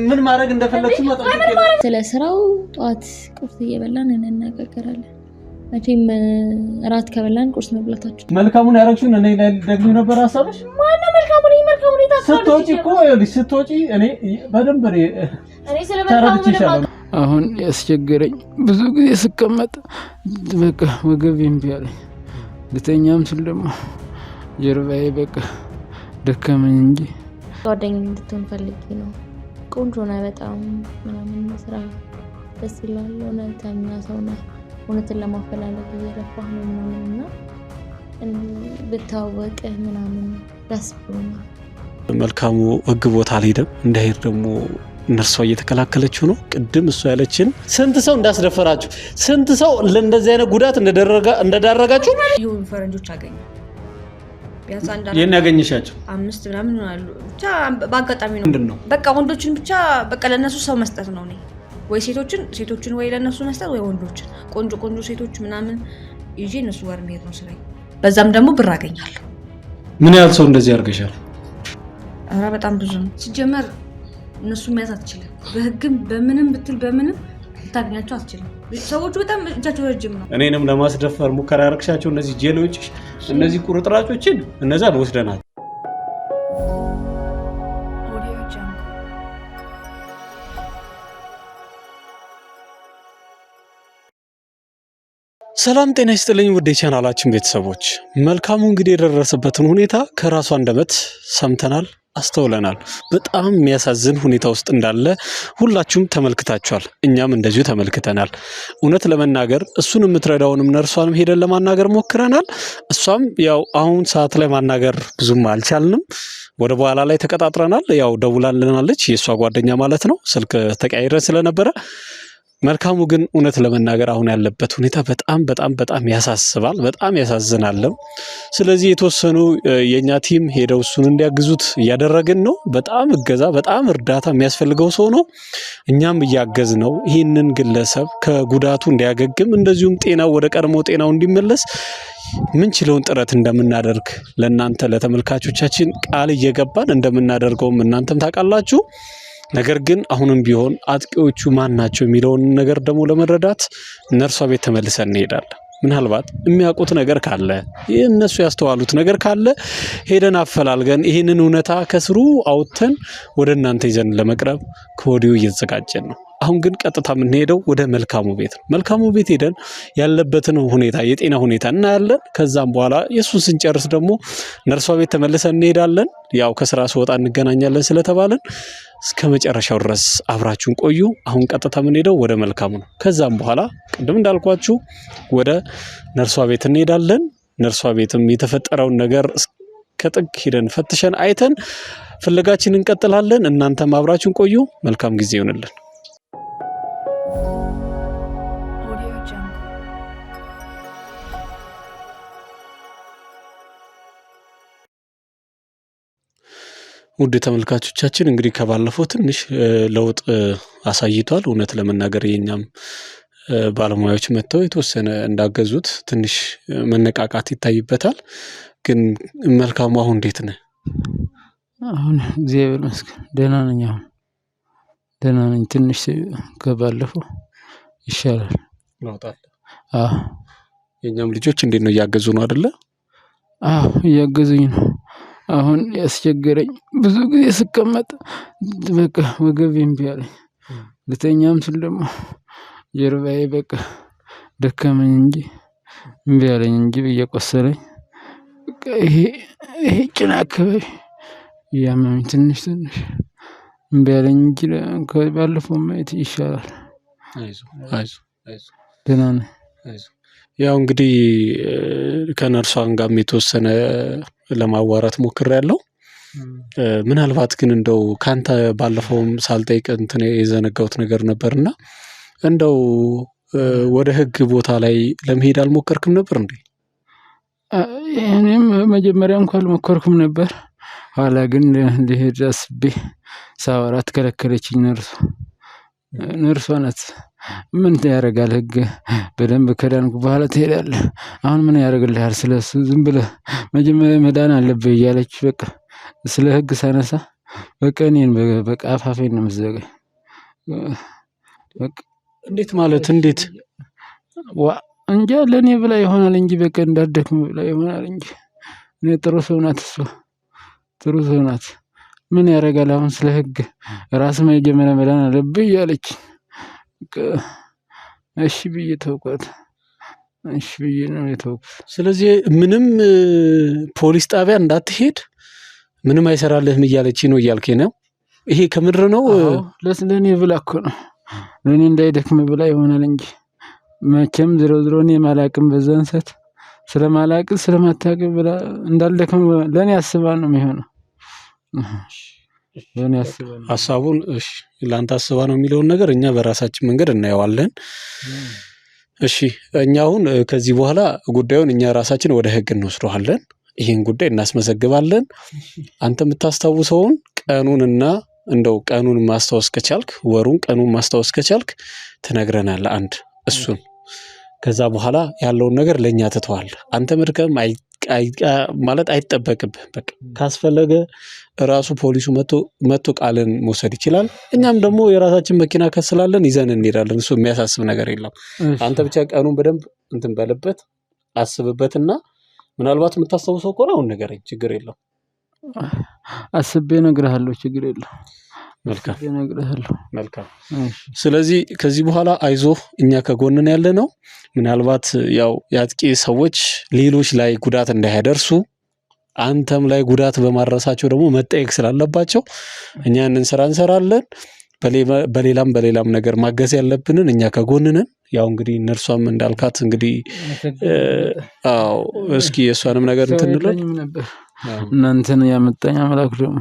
ምን ማድረግ እንደፈለግሽ መጠየቅ ስለ ስራው ጧት ቁርስ እየበላን እንነጋገራለን። መቼም እራት ከበላን ቁርስ መብላታችን መልካሙን ያረግሽውን እኔ ላይ ደግሞ ነበር ሐሳብሽ። ማነው መልካሙን ስትወጪ እኮ ስትወጪ እኔ በደንብ እኔ ስለመልካሙ አሁን ያስቸገረኝ ብዙ ጊዜ ስቀመጥ በቃ ወገቤ እምቢ አለኝ። ልተኛም ስል ደግሞ ጀርባዬ በቃ ደከመኝ እንጂ ጓደኛ እንድትሆን ፈልጌ ነው። ቆንጆ ነው በጣም ምናምን ስራ ደስ ይላል። እውነተኛ ሰው ነው። እውነትን ለማፈላለግ እየለፋህ ነው ምናምንና ብታወቅህ ምናምን ደስ ብሎኛል። መልካሙ ህግ ቦታ አልሄደም እንዳይሄድ ደግሞ እነርሷ እየተከላከለችው ነው። ቅድም እሷ ያለችን ስንት ሰው እንዳስደፈራችሁ ስንት ሰው ለእንደዚህ አይነት ጉዳት እንደዳረጋችሁ ይሁን ፈረንጆች አገኘ ቢያንስ አንድ የኔ ያገኘሻቸው 5 ምናምን ይሆናሉ። ብቻ በአጋጣሚ ነው በቃ ወንዶችን ብቻ በቃ ለነሱ ሰው መስጠት ነው። ነው ወይ ሴቶችን ወይ ለነሱ መስጠት ወይ ወንዶችን ቆንጆ ሴቶች ምናምን ይዤ እነሱ ጋር መሄድ ነው ስራዬ። በዛም ደግሞ ብር አገኛለሁ። ምን ያህል ሰው እንደዚህ ያርገሻል? አራ በጣም ብዙ ነው። ሲጀመር እነሱ መያዝ አትችልም። በህግም በምንም ብትል በምንም ታገኛቸው አትችልም። ሰዎቹ በጣም እጃቸው ረጅም ነው። እኔንም ለማስደፈር ሙከራ ያርክሻቸው እነዚህ ጄሎች እነዚህ ቁርጥራጮችን እነዛን ወስደናል። ሰላም ጤና ይስጥልኝ ውድ የቻናላችን ቤተሰቦች። መልካሙ እንግዲህ የደረሰበትን ሁኔታ ከራሱ አንደበት ሰምተናል፣ አስተውለናል። በጣም የሚያሳዝን ሁኔታ ውስጥ እንዳለ ሁላችሁም ተመልክታችኋል። እኛም እንደዚሁ ተመልክተናል። እውነት ለመናገር እሱን የምትረዳውንም ነርሷንም ሄደን ለማናገር ሞክረናል። እሷም ያው አሁን ሰዓት ላይ ማናገር ብዙም አልቻልንም። ወደ በኋላ ላይ ተቀጣጥረናል። ያው ደውላልናለች፣ የሷ ጓደኛ ማለት ነው። ስልክ ተቀያይረን ስለነበረ መልካሙ ግን እውነት ለመናገር አሁን ያለበት ሁኔታ በጣም ያሳስባል፣ በጣም ያሳዝናልም። ስለዚህ የተወሰኑ የኛ ቲም ሄደው እሱን እንዲያግዙት እያደረግን ነው። በጣም እገዛ በጣም እርዳታ የሚያስፈልገው ሰው ነው። እኛም እያገዝ ነው ይህንን ግለሰብ ከጉዳቱ እንዲያገግም እንደዚሁም ጤናው ወደ ቀድሞ ጤናው እንዲመለስ ምን ችለውን ጥረት እንደምናደርግ ለእናንተ ለተመልካቾቻችን ቃል እየገባን እንደምናደርገውም እናንተም ታውቃላችሁ። ነገር ግን አሁንም ቢሆን አጥቂዎቹ ማን ናቸው የሚለውን ነገር ደግሞ ለመረዳት ነርሷ ቤት ተመልሰን እንሄዳለን። ምናልባት የሚያውቁት ነገር ካለ እነሱ ያስተዋሉት ነገር ካለ ሄደን አፈላልገን ይህንን እውነታ ከስሩ አውጥተን ወደ እናንተ ይዘን ለመቅረብ ከወዲሁ እየተዘጋጀን ነው። አሁን ግን ቀጥታ የምንሄደው ወደ መልካሙ ቤት ነው። መልካሙ ቤት ሄደን ያለበትን ሁኔታ የጤና ሁኔታ እናያለን። ከዛም በኋላ የሱን ስንጨርስ ደግሞ ነርሷ ቤት ተመልሰን እንሄዳለን። ያው ከስራ ስወጣ እንገናኛለን ስለተባለን እስከ መጨረሻው ድረስ አብራችሁን ቆዩ። አሁን ቀጥታ የምንሄደው ወደ መልካሙ ነው። ከዛም በኋላ ቅድም እንዳልኳችሁ ወደ ነርሷ ቤት እንሄዳለን። ነርሷ ቤትም የተፈጠረውን ነገር ከጥግ ሄደን ፈትሸን አይተን ፍለጋችንን እንቀጥላለን። እናንተም አብራችሁን ቆዩ። መልካም ጊዜ ይሁንልን። ውድ ተመልካቾቻችን እንግዲህ ከባለፈው ትንሽ ለውጥ አሳይቷል። እውነት ለመናገር የኛም ባለሙያዎች መጥተው የተወሰነ እንዳገዙት ትንሽ መነቃቃት ይታይበታል። ግን መልካሙ አሁን እንዴት ነህ? አሁን እግዚአብሔር ይመስገን ደህና ነኝ። አሁን ደህና ነኝ። ትንሽ ከባለፈው ይሻላል። ለውጣል። የኛም ልጆች እንዴት ነው እያገዙ ነው አይደለ? እያገዙኝ ነው። አሁን ያስቸገረኝ ብዙ ጊዜ ስቀመጥ በቃ ወገቤ እምቢ አለኝ። ልተኛም ስል ደግሞ ጀርባዬ በቃ ደከመኝ እንጂ እምቢ አለኝ እንጂ እየቆሰለኝ በቃ ይሄ ጭን አካባቢ እያመመኝ ትንሽ እምቢ አለኝ እንጂ ባለፈው ማየት ይሻላል። አይዞህ ደህና ነኝ። ያው እንግዲህ ከነርሷን ጋር የተወሰነ ለማዋራት ሞክሬያለሁ። ምናልባት ግን እንደው ካንተ ባለፈውም ሳልጠይቅ እንትን የዘነጋሁት ነገር ነበርና እንደው ወደ ህግ ቦታ ላይ ለመሄድ አልሞከርክም ነበር እንዴ? እኔም መጀመሪያ እንኳን አልሞከርኩም ነበር። ኋላ ግን ልሄድ አስቤ ሳወራት ከለከለችኝ። ነርሷ ናት ምን ያደርጋል ህግ በደንብ ከዳንኩ በኋላ ትሄዳለህ። አሁን ምን ያደርግልሃል? ስለሱ ዝም ብለህ መጀመሪያ መዳን አለብህ እያለች በቃ ስለ ህግ ሳነሳ በቃ እኔን በቃ አፋፌን ነው የምትዘጋኝ። በቃ እንዴት ማለት እንዴት? እንጃ ለእኔ ብላ ይሆናል እንጂ በቃ እንዳትደክም ብላ ይሆናል እንጂ እኔ ጥሩ ሰው ናት እሷ ጥሩ ሰው ናት። ምን ያደርጋል አሁን ስለ ህግ ራስህ መጀመሪያ መዳን አለብህ እያለች እሺ ብዬ ተውኳት። እሺ ብዬ ነው የተውኩት። ስለዚህ ምንም ፖሊስ ጣቢያ እንዳትሄድ ምንም አይሰራልህም እያለች ነው እያልከኝ ነው? ይሄ ከምድር ነው? ለእኔ ብላ እኮ ነው ለእኔ እንዳይደክም ብላ ይሆናል እንጂ መቼም ዝሮ እኔ ማላቅም በዛን ሰዓት ስለማላቅ ስለማታውቅ ብላ እንዳልደክም ለእኔ አስባ ነው የሚሆነው። ለእኔ አስባ ነው ሀሳቡን። እሺ ለአንተ አስባ ነው የሚለውን ነገር እኛ በራሳችን መንገድ እናየዋለን። እሺ እኛ አሁን ከዚህ በኋላ ጉዳዩን እኛ ራሳችን ወደ ህግ እንወስደዋለን። ይሄን ጉዳይ እናስመዘግባለን። አንተ የምታስታውሰውን ቀኑንና እንደው ቀኑን ማስታወስ ከቻልክ ወሩን ቀኑን ማስታወስ ከቻልክ ትነግረናለህ። አንድ እሱን ከዛ በኋላ ያለውን ነገር ለኛ ትተዋለህ። አንተ መድከም ማለት አይጠበቅብህ። በቃ ካስፈለገ ራሱ ፖሊሱ መጥቶ ቃልን መውሰድ ይችላል። እኛም ደግሞ የራሳችን መኪና ከስላለን ይዘን እንሄዳለን። እሱ የሚያሳስብ ነገር የለም። አንተ ብቻ ቀኑን በደንብ እንትን በልበት አስብበትና ምናልባት የምታስታውሰው ከሆነ አሁን ንገረኝ፣ ችግር የለው። አስቤ እነግርሃለሁ፣ ችግር የለው። መልካም እነግርሃለሁ። መልካም። ስለዚህ ከዚህ በኋላ አይዞህ፣ እኛ ከጎንን ያለ ነው። ምናልባት ያው የአጥቂ ሰዎች ሌሎች ላይ ጉዳት እንዳያደርሱ አንተም ላይ ጉዳት በማድረሳቸው ደግሞ መጠየቅ ስላለባቸው እኛ ያንን ስራ እንሰራለን። በሌላም ነገር ማገዝ ያለብንን እኛ ከጎንነን። ያው እንግዲህ እነርሷም እንዳልካት እንግዲህ አዎ እስኪ የእሷንም ነገር እንትንለን ነበር። እናንተን ያመጣኝ አምላክ ደግሞ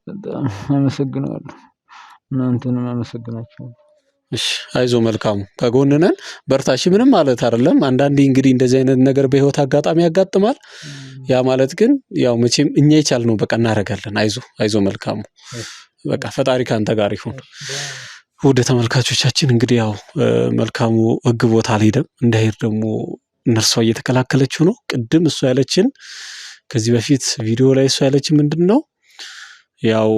በጣም አመሰግናለሁ። እናንተንም አመሰግናችኋለሁ። እሺ አይዞ መልካሙ ከጎንነን በርታሽ። ምንም ማለት አይደለም። አንዳንዴ እንግዲህ እንደዚህ አይነት ነገር በህይወት አጋጣሚ ያጋጥማል። ያ ማለት ግን ያው መቼም እኛ ይቻልነው በቃ እናደርጋለን። አይዞ መልካሙ በቃ ፈጣሪ ካንተ ጋር ይሁን። ወደ ተመልካቾቻችን እንግዲህ ያው መልካሙ ህግ ቦታ አልሄደም። እንዳይሄድ ደግሞ እነርሷ እየተከላከለችው ነው። ቅድም እሷ ያለችን ከዚህ በፊት ቪዲዮ ላይ እሷ ያለችን ምንድነው ያው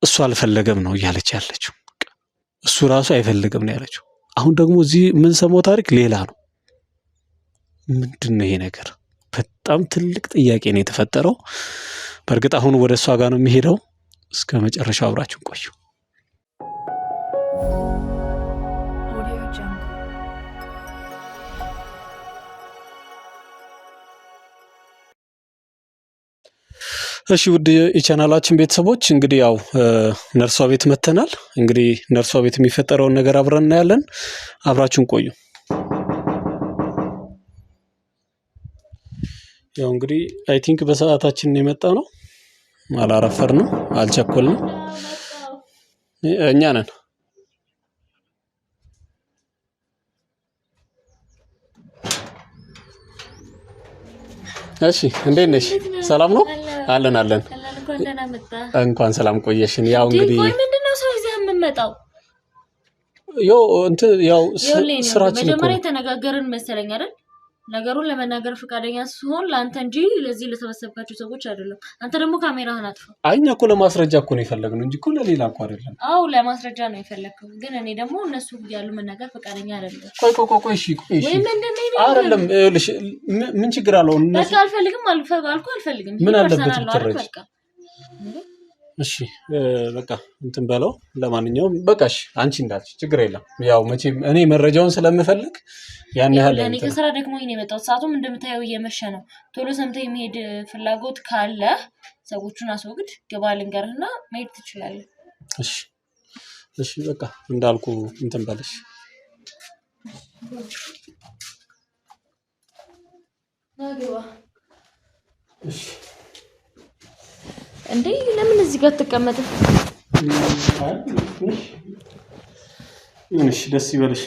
እሱ አልፈለገም ነው እያለች ያለችው። እሱ ራሱ አይፈልግም ነው ያለችው። አሁን ደግሞ እዚህ ምን ሰማው ታሪክ ሌላ ነው። ምንድነው ይሄ ነገር? በጣም ትልቅ ጥያቄ ነው የተፈጠረው። በእርግጥ አሁን ወደ እሷ ጋር ነው የሚሄደው። እስከ መጨረሻው አብራችሁን ቆዩ። እሺ ውድ የቻናላችን ቤተሰቦች እንግዲህ ያው ነርሷ ቤት መተናል። እንግዲህ ነርሷ ቤት የሚፈጠረውን ነገር አብረን እናያለን። አብራችሁን ቆዩ። ያው እንግዲህ አይ ቲንክ በሰዓታችን የመጣ ነው። አላረፈርንም፣ አልቸኮልንም። እኛ ነን። እሺ እንዴት ነሽ? ሰላም ነው? አለን። እንኳን ሰላም ቆየሽን። ያው እንግዲህ ምንድነው ሰው እዚህ የምመጣው? ያው ስራችን መጀመሪያ የተነጋገርን መሰለኝ አይደል? ነገሩን ለመናገር ፈቃደኛ ሲሆን ለአንተ እንጂ ለዚህ ለተሰበሰብካቸው ሰዎች አይደለም። አንተ ደግሞ ካሜራህን አጥፋ። አይኛ እኮ ለማስረጃ እኮ ነው የፈለግነው እንጂ እኮ ለሌላ እኮ አይደለም። አው ለማስረጃ ነው የፈለግከው፣ ግን እኔ ደግሞ እነሱ ያሉ መናገር ፈቃደኛ አይደለም። ቆይ እሺ ወይ ምንድነው አይደለም። ይኸውልሽ ምን ችግር አለው? በቃ አልፈልግም አልፈልግም። ምን አለበት ብትረጂ? እሺ በቃ እንትን በለው። ለማንኛውም በቃ እሺ አንቺ እንዳልሽ ችግር የለም። ያው መቼም እኔ መረጃውን ስለምፈልግ ያን ያህል እኔ ከስራ ደክሞኝ ነው የመጣሁት። ሰዓቱም እንደምታየው እየመሸ ነው። ቶሎ ሰምተህ የመሄድ ፍላጎት ካለ ሰዎቹን አስወግድ፣ ግባ ልንገርህና መሄድ ትችላለህ። እሺ በቃ እንዳልኩ እንትን በለሽ። ናግባ እሺ። እንዴ ለምን እዚህ ጋር ተቀመጥህ? እሺ ደስ ይበልሽ።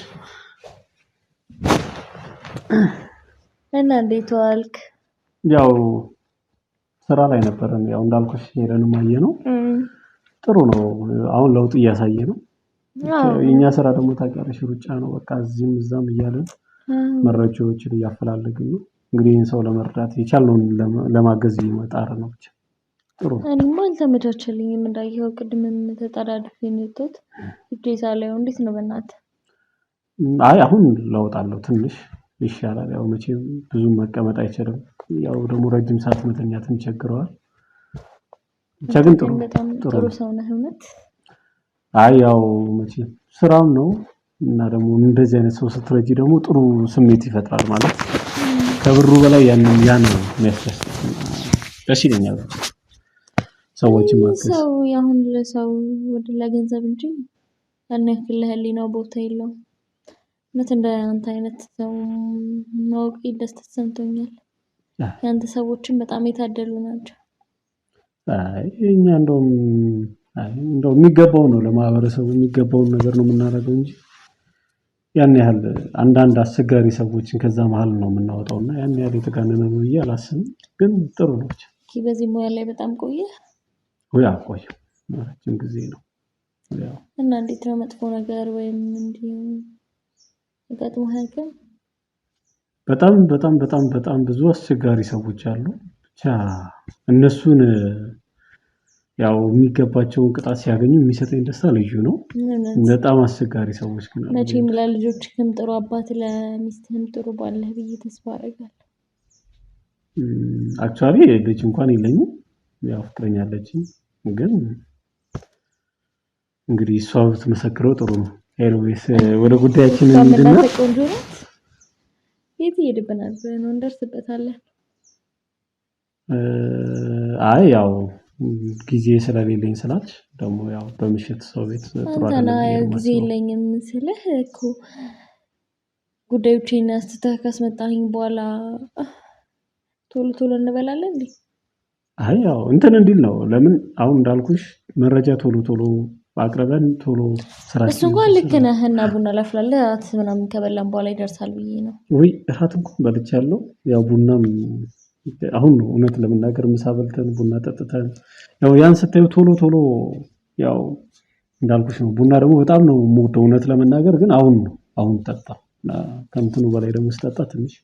እና እንዴት ዋልክ? ያው ስራ ላይ ነበርን። ያው እንዳልኩሽ ሄደን ማየ ነው። ጥሩ ነው። አሁን ለውጥ እያሳየ ነው። የኛ ስራ ደግሞ ታውቂያለሽ ሩጫ ነው። በቃ እዚህም እዛም እያለን መረጃዎችን እያፈላለግን ነው። እንግዲህ ይህን ሰው ለመርዳት የቻልነውን ለማገዝ እየመጣር ነው። ብቻ ጥሩ ነው። እኔማ አልተመቻቸልኝም እንዳየኸው ቅድምም ተጠራድፌ ነው የወጣሁት። ግዴታ ላይ እንዴት ነው በእናትህ? አይ አሁን ለውጣለሁ ትንሽ ይሻላል። ያው መቼም ብዙም መቀመጥ አይችልም። ያው ደግሞ ረጅም ሰዓት መተኛትም ይቸግረዋል። ብቻ ግን ጥሩ ሰው ነህ እውነት። አይ ያው መቼም ስራም ነው እና ደግሞ እንደዚህ አይነት ሰው ስትረጂ ደግሞ ጥሩ ስሜት ይፈጥራል ማለት ከብሩ በላይ ያን ነው የሚያስደስት። ደስ ይለኛል ሰዎችን ማገዝ። ሰው ያሁን ለሰው ወደ ለገንዘብ እንጂ ያን ያክል ለህሊናው ቦታ የለውም። እውነት እንደ አንተ አይነት ሰው ማወቅ ደስ ተሰምቶኛል። ያንተ ሰዎችን በጣም የታደሉ ናቸው። አይ እኛ እንደውም የሚገባው ነው ለማህበረሰቡ የሚገባውን ነገር ነው የምናደርገው እንጂ ያን ያህል አንዳንድ አስቸጋሪ ሰዎችን ከዛ መሀል ነው የምናወጣውና ያን ያህል የተጋነነ ነው ብዬ አላስብም። ግን ጥሩ ነው። በዚህ ሙያ ላይ በጣም ቆየህ? ወይ አቆየሁ ረጅም ጊዜ ነው። ያው እና እንዴት ነው መጥፎ ነገር ወይም እንዲህ ገጥሞ ያውቃል? በጣም ብዙ አስቸጋሪ ሰዎች አሉ። ብቻ እነሱን ያው የሚገባቸውን ቅጣት ሲያገኙ የሚሰጠኝ ደስታ ልዩ ነው። በጣም አስቸጋሪ ሰዎች ግን አሉ። መቼም ለልጆችህም ጥሩ አባት ለሚስትህም ጥሩ ባለህ ብዬ ተስፋ አደርጋለሁ። አክቹአሊ ልጅ እንኳን የለኝም። ያው ፍቅረኛ አለችኝ። ግን እንግዲህ እሷ ብትመሰክረው ጥሩ ነው። ኤልዌስ ወደ ጉዳያችን እንድንና ቆንጆ ናት። የት ይሄድብናል ብለን እንደርስበታለን። አይ ያው ጊዜ ስለሌለኝ ስላልሽ ደግሞ ያው በምሽት ሰው ቤት ጥሩ አይደለም። ጊዜ የለኝም ስልህ እኮ ጉዳዮችን አስተካክለህ ካስመጣኸኝ በኋላ ቶሎ እንበላለን እንዴ? አይ ያው እንትን እንዲል ነው። ለምን አሁን እንዳልኩሽ መረጃ ቶሎ አቅርበን ቶሎ ስራችን። እሱ እንኳን ልክ ነህ እና ቡና ላፍላለህ እራት ምናምን ከበላን በኋላ ይደርሳል ብዬ ነው። ወይ እራት እንኳን በልቻለሁ። ያው ቡናም አሁን ነው እውነት ለመናገር ምሳ በልተን ቡና ጠጥተን ያው ያን ስታዩ ቶሎ ያው እንዳልኩሽ ነው። ቡና ደግሞ በጣም ነው የምወደው እውነት ለመናገር ግን አሁን ጠጣ ከእንትኑ በላይ ደግሞ ስጠጣ ትንሽ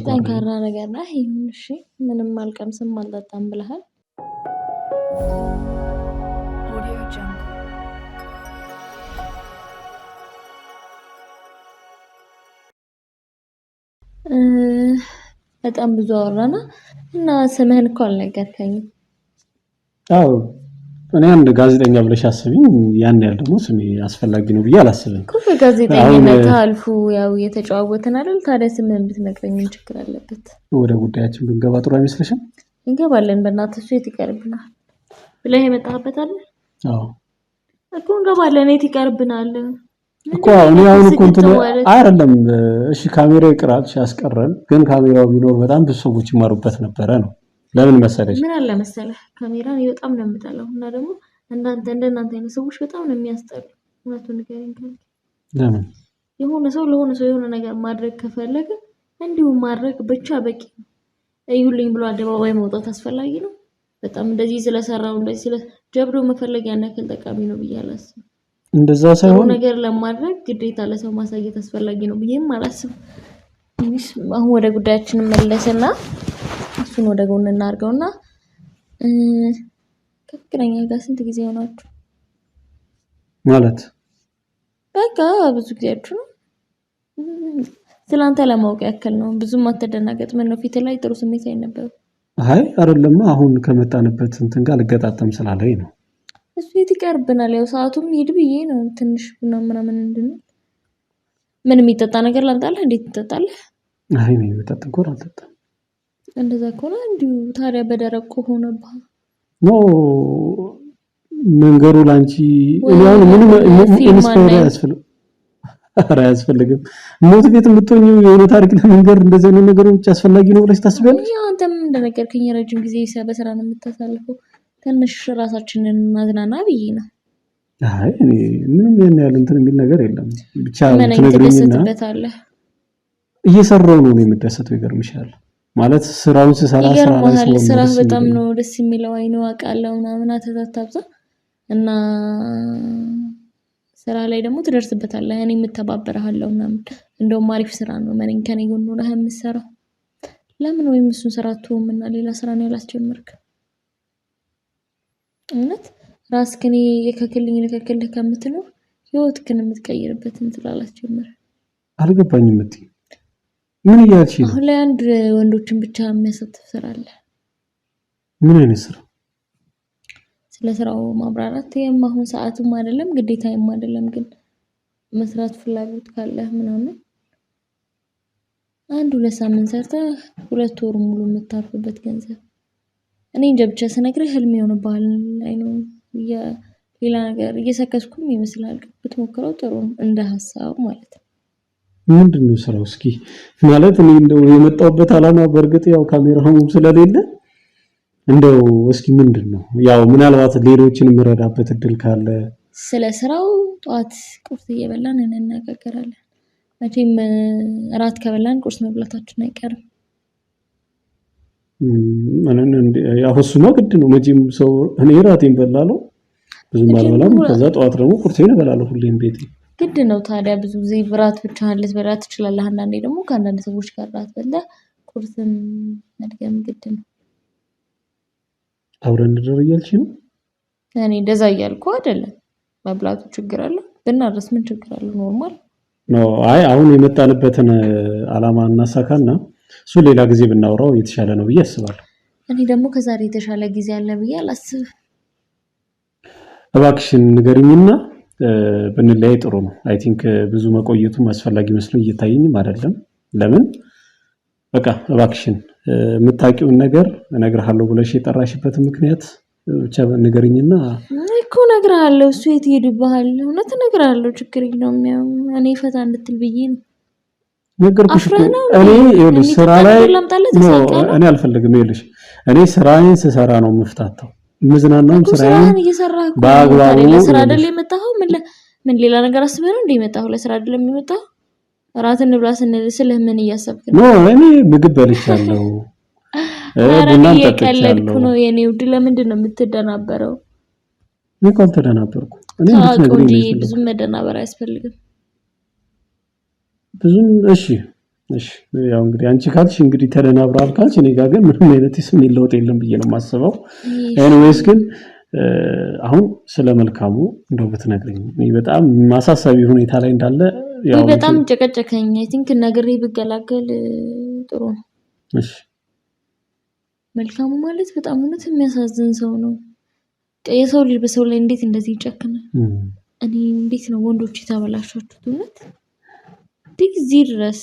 ጠንካራ ነገር ነው። ይሁን እሺ፣ ምንም አልቀምስም አልጠጣም ብለሃል። በጣም ብዙ አወራና እና ስምህን እኮ አልነገርከኝም። አዎ እኔ አንድ ጋዜጠኛ ብለሽ አስቢኝ። ያን ያህል ደግሞ ስሜ አስፈላጊ ነው ብዬ አላስብም። ጋዜጠኝነት አልፎ ያው የተጨዋወተን አይደል? ታዲያ ስምህን ብትነግረኝ ምን ችግር አለበት? ወደ ጉዳያችን ብንገባ ጥሩ አይመስልሽም? እንገባለን። በእናትህ እሱ የት ይቀርብናል ብለህ የመጣህበት አይደል? አዎ እኮ እንገባለን። የት ይቀርብናል እኮ እኔ አሁን እኮ እንትን አይደለም። እሺ ካሜራ ይቅራል ያስቀረን፣ ግን ካሜራው ቢኖር በጣም ብዙ ሰዎች ይማሩበት ነበረ ነው። ለምን መሰለሽ? ምን አለ መሰለህ ካሜራን በጣም ነው የምጠላው እና ደግሞ እንደናንተ አይነት ሰዎች በጣም ነው የሚያስጠሉ። እውነቱን ንገረኝ ካልክ ለምን የሆነ ሰው የሆነ ነገር ማድረግ ከፈለገ እንዲሁ ማድረግ ብቻ በቂ ነው። እዩልኝ ብሎ አደባባይ መውጣት አስፈላጊ ነው? በጣም እንደዚህ ስለሰራው እንደዚህ ስለ ጀብዶ መፈለግ ያን ያክል ጠቃሚ ነው ብዬ አላስብም። እንደዛ ሳይሆን ነገር ለማድረግ ግዴታ ለሰው ማሳየት አስፈላጊ ነው ብዬም አላስብም። አሁን ወደ ጉዳያችን መለስና እሱን ወደ ጎን እናርገውና ከፍቅረኛ ጋር ስንት ጊዜ ሆናችሁ? ማለት በቃ ብዙ ጊዜያችሁ ነው? ስላንተ ለማወቅ ያክል ነው። ብዙም አትደናገጥ። ምን ነው ፊት ላይ ጥሩ ስሜት አይነበርም? አይ አይደለም። አሁን ከመጣንበት እንትን ጋር ልገጣጠም ስላለኝ ነው። እሱ የት ይቀርብናል? ያው ሰዓቱም ሄድ ብዬ ነው ትንሽ ቡና ምናምን እንድንል። ምን የሚጠጣ ነገር ላምጣልህ? እንዴት ትጠጣለህ? አይ ነው የምጠጣ እንኳን አልጠጣም። እንደዛ ከሆነ እንዲሁ ታዲያ በደረቁ ሆነብህ ነው መንገሩ ላንቺ። እኔ አሁን ምንም ኢንስፓየር አያስፈልግም። ሞት ቤት የምትሆኚ የሆነ ታሪክ ለመንገር እንደዚህ አይነት ነገሮች አስፈላጊ ነው ብለሽ ታስቢያለሽ? ያው አንተም እንደነገርከኝ ረጅም ጊዜ በስራ ነው የምታሳልፈው። ትንሽ ራሳችንን ማዝናና ብዬ ነው። አይ እኔ ምንም ያን ያህል እንትን የሚል ነገር የለም። ብቻ ትነግረኝና እየሰራው ነው የምደሰተው። ይገርምሻል ማለት ስራውን ስሰራ ስራ በጣም ነው ደስ የሚለው። አይኑ አቃለው ምናምን አተታታብዛ እና ስራ ላይ ደግሞ ትደርስበታለህ። እኔ የምተባበርሃለሁ ምናምን እንደውም አሪፍ ስራ ነው ማንኝ ከኔ ጎን ሆነህ የምትሰራው ለምን ወይም እሱን ስራ አትተውምና ሌላ ስራ ነው ያላስጀመርክ? እውነት ራስክን የከክልኝ ከምትኖር ህይወትክን የምትቀይርበትን ስላላስጀመረ አልገባኝም። ምን እያልሽ ነው? አሁን ላይ አንድ ወንዶችን ብቻ የሚያሳትፍ ስራ አለ። ምን አይነት ስራ? ስለ ስራው ማብራራት አሁን ሰዓቱም አይደለም ግዴታዬም አይደለም፣ ግን መስራት ፍላጎት ካለህ ምናምን 1-2 ሳምንት ሰርተህ 2 ወር ሙሉ የምታርፍበት ገንዘብ እኔ እንጃ ብቻ ስነግርህ ህልም ይሆንብሃል። አይ ነው ሌላ ነገር እየሰከስኩም ይመስላል። ብትሞክረው ጥሩ ነው እንደ ሐሳብ ማለት ነው። ምንድነው ስራው? እስኪ ማለት እኔ እንደው የመጣሁበት አላማ በእርግጥ ያው ካሜራውም ስለሌለ እንደው እስኪ ምንድነው ያው ምናልባት ሌሎችን ምረዳበት እድል ካለ ስለ ስራው ጧት ቁርስ እየበላን እንነጋገራለን። መቼም እራት ከበላን ቁርስ መብላታችን አይቀርም። ያው እሱማ ግድ ነው መቼም ሰው እኔ እራቴን በላለሁ ብዙም አልበላም። ከዛ ጧት ደግሞ ቁርሴን እበላለሁ ሁሌም ቤቴ ግድ ነው። ታዲያ ብዙ ጊዜ እራት ብቻህን ልትበላ ትችላለህ። አንዳንዴ ደግሞ ከአንዳንድ ሰዎች ጋር እራት በልተህ ቁርስን መድገም ግድ ነው። አብረን እንደር እያልሽ ነው? እኔ እንደዛ እያልኩ አይደለም። መብላቱ ችግር አለ ብናረስ ምን ችግር አለ? ኖርማል ነው። አይ አሁን የመጣንበትን አላማ እናሳካና እሱ ሌላ ጊዜ ብናወራው የተሻለ ነው ብዬ አስባለሁ። እኔ ደግሞ ከዛሬ የተሻለ ጊዜ አለ ብዬ አላስብም። እባክሽን ንገሪኝና ብንለያይ ጥሩ ነው። አይ ቲንክ ብዙ መቆየቱም አስፈላጊ መስሎ እየታየኝም አይደለም። ለምን በቃ እባክሽን የምታውቂውን ነገር እነግርሃለሁ ብለሽ የጠራሽበት ምክንያት ብቻ ንገሪኝና እኮ እነግርሃለሁ። እሱ የት ይሄድብሃል? እውነት እነግርሃለሁ። ችግር የለውም። ያው እኔ ፈታ እንድትል ብዬ ነው ነገርኩሽ እኮ። እኔ ይኸውልሽ ስራ ላይ እኔ አልፈልግም። ይኸውልሽ እኔ ስራዬን ስሰራ ነው የምፍታታው። ምዝናናውም ስራዬን እየሰራህ እኮ በአግባቡ ለስራ አይደል የመጣኸው? ምን ሌላ ነገር አስበህ ነው እንደ የመጣኸው? ለስራ አይደል የመጣኸው? እራት እንብላ ስንል ስለህ ምን እያሰብክ ነው? እኔ ምግብ በልቻለሁ፣ ቡናም ጠጥቻለሁ ነው የኔ ውድ። ለምንድን ነው የምትደናበረው? እኔ እኮ አልተደናበርኩም። እኔ ብዙም መደናበር አያስፈልግም። ብዙም እሺ ያው እንግዲህ አንቺ ካልሽ እንግዲህ ተደናብራል ካልሽ እኔ ጋር ግን ምንም አይነት ስም ለውጥ የለም ብዬ ነው የማስበው። ኤኒዌይስ ግን አሁን ስለ መልካሙ እንደው ብትነግሪኝ እኔ በጣም ማሳሳቢ ሁኔታ ላይ እንዳለ ያው በጣም ጨቀጨከኝ። አይ ቲንክ ነግሬ ብገላገል ጥሩ ነው። እሺ መልካሙ ማለት በጣም እውነት የሚያሳዝን ሰው ነው። የሰው ልጅ በሰው ላይ እንዴት እንደዚህ ይጨክናል? እኔ እንዴት ነው ወንዶች የተበላሻችሁት? እውነት እዚህ ድረስ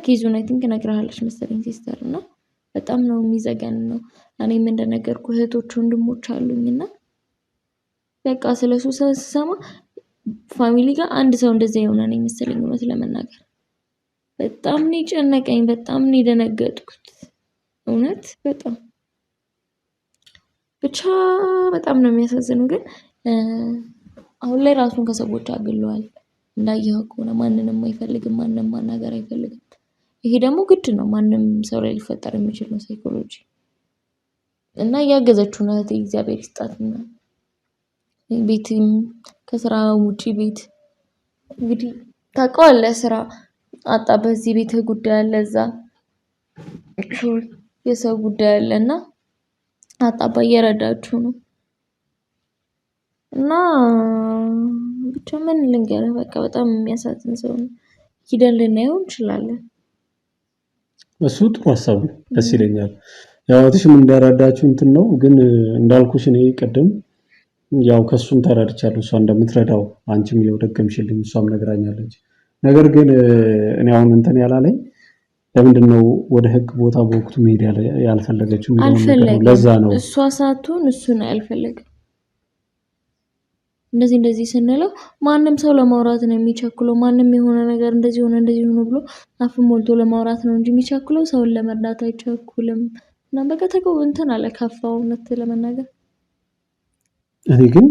ኬዙን አይ ቲንክ ነግራለች መሰለኝ ሲስተር እና በጣም ነው የሚዘገን ነው። እኔም እንደነገርኩ እህቶች ወንድሞች አሉኝና በቃ ስለሱ ስሰማ ፋሚሊ ጋር አንድ ሰው እንደዛ የሆነ ነው መሰለኝ። እውነት ለመናገር በጣም ነው የጨነቀኝ፣ በጣም ነው የደነገጥኩት። እውነት በጣም ብቻ በጣም ነው የሚያሳዝነው። ግን አሁን ላይ ራሱን ከሰዎች አግሏል። እንዳየኸው ከሆነ ማንንም አይፈልግም፣ ማንንም ማናገር አይፈልግም። ይሄ ደግሞ ግድ ነው፣ ማንም ሰው ላይ ሊፈጠር የሚችል ነው ሳይኮሎጂ እና እያገዘችው ነው። እግዚአብሔር ይስጣትና ቤትም ከስራ ውጪ ቤት እንግዲህ ታውቀዋለህ፣ ስራ አጣ፣ በዚህ ቤት ጉዳይ አለ፣ እዛ የሰው ጉዳይ አለና አጣባ እየረዳችሁ ነው እና ብቻ ምን ልንገርህ፣ በቃ በጣም የሚያሳዝን ሰው ነው። ሂደን ልናየው እንችላለን። እሱ ጥሩ ሀሳብ ነው፣ ደስ ይለኛል። ያው እትሽም እንዳረዳችሁ እንትን ነው። ግን እንዳልኩሽ እኔ ቀደም ያው ከሱም ተረድቻለሁ እሷ እንደምትረዳው፣ አንቺም ያው ደገምሽልኝ፣ እሷም ነግራኛለች። ነገር ግን እኔ አሁን እንትን ያላለኝ ለምንድን ነው ወደ ህግ ቦታ በወቅቱ መሄድ ያልፈለገችው? ለዛ ነው እሷ ሳትሆን እሱ ነው ያልፈለገው። እንደዚህ ስንለው ማንም ሰው ለማውራት ነው የሚቸኩለው። ማንም የሆነ ነገር እንደዚህ ሆነ ብሎ አፍ ሞልቶ ለማውራት ነው እንጂ የሚቸኩለው ሰውን ለመርዳት አይቸኩልም። እና በቃ ተቀው እንትን አለ ከፋው። እውነት ለመናገር እኔ ግን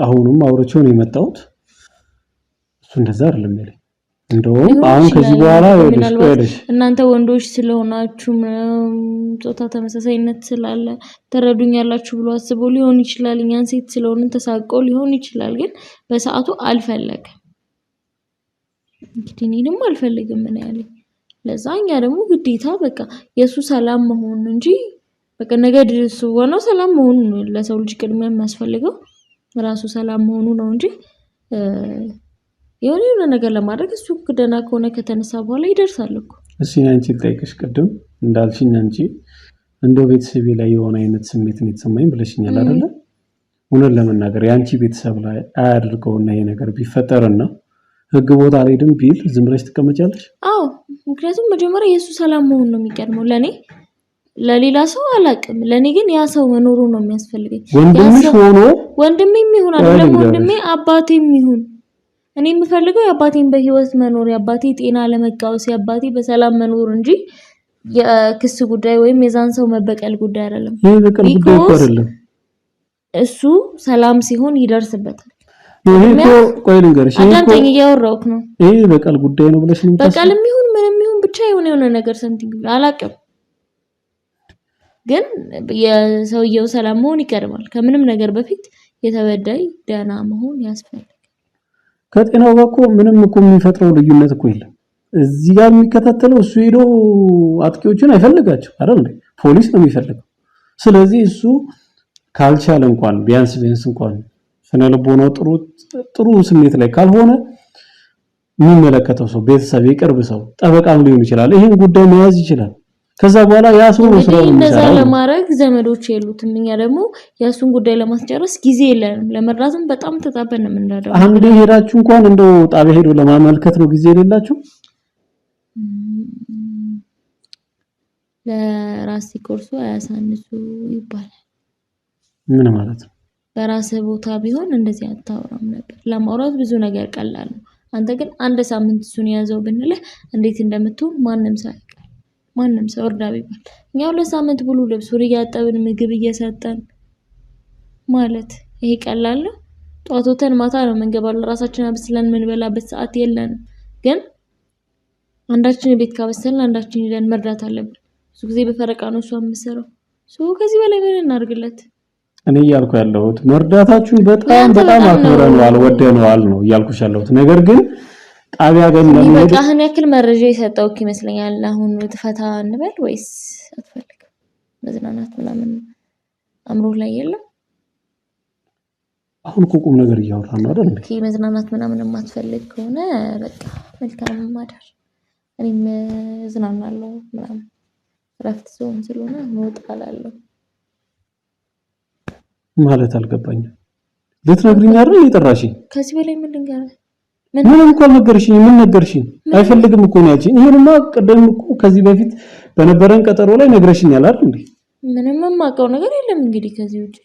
አሁንም አውርቼው ነው የመጣሁት። እሱ እንደዛ አይደለም ያለኝ። እንደውም አሁን ከዚህ በኋላ ምናልባት እናንተ ወንዶች ስለሆናችሁ ጾታ ተመሳሳይነት ስላለ ተረዱኛላችሁ ብሎ አስቦ ሊሆን ይችላል። እኛን ሴት ስለሆንን ተሳቀው ሊሆን ይችላል። ግን በሰዓቱ አልፈለገም። እንግዲህ እኔ ደግሞ አልፈልግም ምን ያለኝ ለዛኛ ደግሞ ግዴታ በቃ የሱ ሰላም መሆን እንጂ በቃ ነገ ድረስ ወነው ሰላም መሆን ለሰው ልጅ ቅድሚያ የሚያስፈልገው ራሱ ሰላም መሆኑ ነው እንጂ የሆነ ነገር ለማድረግ እሱ ደህና ከሆነ ከተነሳ በኋላ ይደርሳል እኮ። እሺ አንቺ ጠይቀሽ ቅድም እንዳልሽኝ አንቺ እንደው ቤተሰቤ ላይ የሆነ አይነት ስሜት ነው የተሰማኝ ብለሽኛል አይደለ? እውነት ለመናገር ያንቺ ቤተሰብ ላይ አያድርገውና ይሄ ነገር ቢፈጠርና ህግ ቦታ ላይ ድም ቢል ዝም ብለሽ ትቀመጫለሽ? አዎ ምክንያቱም መጀመሪያ የሱ ሰላም መሆን ነው የሚቀድመው ለኔ ለሌላ ሰው አላቅም። ለኔ ግን ያ ሰው መኖሩ ነው የሚያስፈልገኝ። ወንድምሽ ሆኖ ወንድሜም ይሁን አይደለም ወንድሜ አባቴም ይሁን እኔ የምፈልገው የአባቴን በህይወት መኖር የአባቴ ጤና ለመቃወስ የአባቴ በሰላም መኖር እንጂ የክስ ጉዳይ ወይም የዛን ሰው መበቀል ጉዳይ አይደለም። ይሄ በቀል ጉዳይ አይደለም። እሱ ሰላም ሲሆን ይደርስበታል። ይሄ እኮ ቆይ ልንገርሽ አንተኝ እያወራሁት ነው። ይሄ በቀል ጉዳይ ነው ብለሽ ነው በቀልም ይሁን ምንም ይሁን ብቻ የሆነ ነገር ሰምቲንግ አላቅም። ግን የሰውየው ሰላም መሆን ይቀድማል። ከምንም ነገር በፊት የተበዳይ ደህና መሆን ያስፈልጋል። ከጤናው ጋር እኮ ምንም እኮ የሚፈጥረው ልዩነት እኮ የለም። እዚህ ጋር የሚከታተለው እሱ ሄዶ አጥቂዎችን አይፈልጋቸው አይደል? ፖሊስ ነው የሚፈልገው። ስለዚህ እሱ ካልቻለ እንኳን ቢያንስ እንኳን ስነልቦናው ጥሩ ስሜት ላይ ካልሆነ የሚመለከተው ሰው ቤተሰብ የቅርብ ሰው ጠበቃም ሊሆን ይችላል ይሄን ጉዳይ መያዝ ይችላል። ከዛ በኋላ ያ ሰው ነው ስራውን እንደዛ ለማድረግ ዘመዶች የሉትም። እኛ ደግሞ ያሱን ጉዳይ ለማስጨረስ ጊዜ የለንም። ለመራዝም በጣም ተጣበን ነው የምናደርገው። አንዴ ሄዳችሁ እንኳን እንደው ጣቢያ ሄዶ ለማመልከት ነው ጊዜ የሌላችሁ። ለራስ ኮርሱ አያሳንሱ ይባላል። ምን ማለት ነው? በራስ ቦታ ቢሆን እንደዚህ አታወራም ነበር። ለማውራት ብዙ ነገር ቀላል ነው። አንተ ግን አንድ ሳምንት እሱን ያዘው ብንልህ እንዴት እንደምትሆን ማንም ሰው እርዳ ቢባል እኛው ለሳምንት ሙሉ ልብሱን እያጠብን ምግብ እየሰጠን ማለት ይሄ ቀላል ነው? ጧት ወተን ማታ ነው መንገባል ራሳችንን አብስለን ምንበላበት ሰዓት የለንም። ግን አንዳችን ቤት ካበሰልን አንዳችን ሄደን መርዳት አለብን። ብዙ ጊዜ በፈረቃ ነው እሱ የምሰራው። ከዚህ በላይ ምን እናድርግለት? እኔ እያልኩ ያለሁት መርዳታችሁን በጣም አክብረነዋል ወደነዋል ነው እያልኩሽ ያለሁት። ነገር ግን ጣቢያ ገን ለምን በቃህን ያክል መረጃ የሰጠው ይመስለኛል። አሁን ትፈታ እንበል ወይስ አትፈልግም? መዝናናት ምናምን አምሮ ላይ የለም። አሁን ቁም ነገር እያወራን ነው አይደል? መዝናናት ምናምን የማትፈልግ ከሆነ በቃ መልካም ማደር። እኔም እዝናናለሁ ምናምን ረፍት ዞን ስለሆነ እወጣላለሁ ማለት አልገባኝም። ልትነግሪኝ አይደል የጠራሽኝ? ከዚህ በላይ ምን ልንገርህ? ምን እንኳን ነገርሽኝ? ምን ነገርሽኝ? አይፈልግም እኮ ነው ያልሽኝ። ይሄንማ ቀደም እኮ ከዚህ በፊት በነበረን ቀጠሮ ላይ ነግረሽኛል አይደል እንዴ? ምንም የማውቀው ነገር የለም። እንግዲህ ከዚህ ውጪ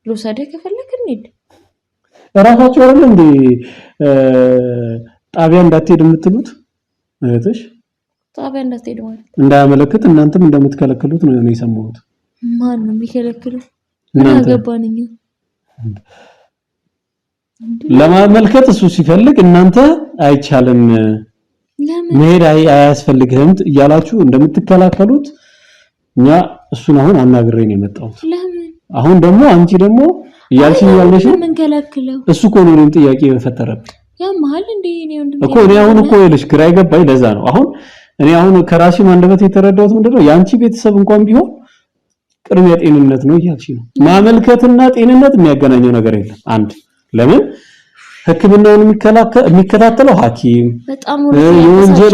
ልውሰድህ ከፈለክ እንሂድ። እራሳችሁ አይደል እንዴ ጣቢያ እንዳትሄድ የምትሉት? እህትሽ ጣቢያ እንዳትሄድ ማለት እንዳያመለክት እናንተም እንደምትከለክሉት ነው የሰማሁት። ማን ነው የሚከለክለው? ምን አገባንኝ? ለማመልከት እሱ ሲፈልግ እናንተ አይቻልም መሄድ አያስፈልግህም እያላችሁ እንደምትከላከሉት እኛ እሱን አሁን አናግሬ ነው የመጣሁት። አሁን ደግሞ አንቺ ደግሞ እያልሽኝ ያለሽ እሱ እኮ ነው እኔም ጥያቄ የፈጠረብኝ። ያ መሀል እንደ እኮ እኔ አሁን እኮ ይልሽ ግራ ይገባኝ። ለዛ ነው አሁን እኔ አሁን ከራሺ አንደበት የተረዳሁት ምንድነው የአንቺ ቤተሰብ እንኳን ቢሆን ቅድሚያ ጤንነት ነው እያልሽ ነው። ማመልከትና ጤንነት የሚያገናኘው ነገር የለም። አንድ ለምን ሕክምናውን የሚከታተለው ሐኪም፣ የወንጀል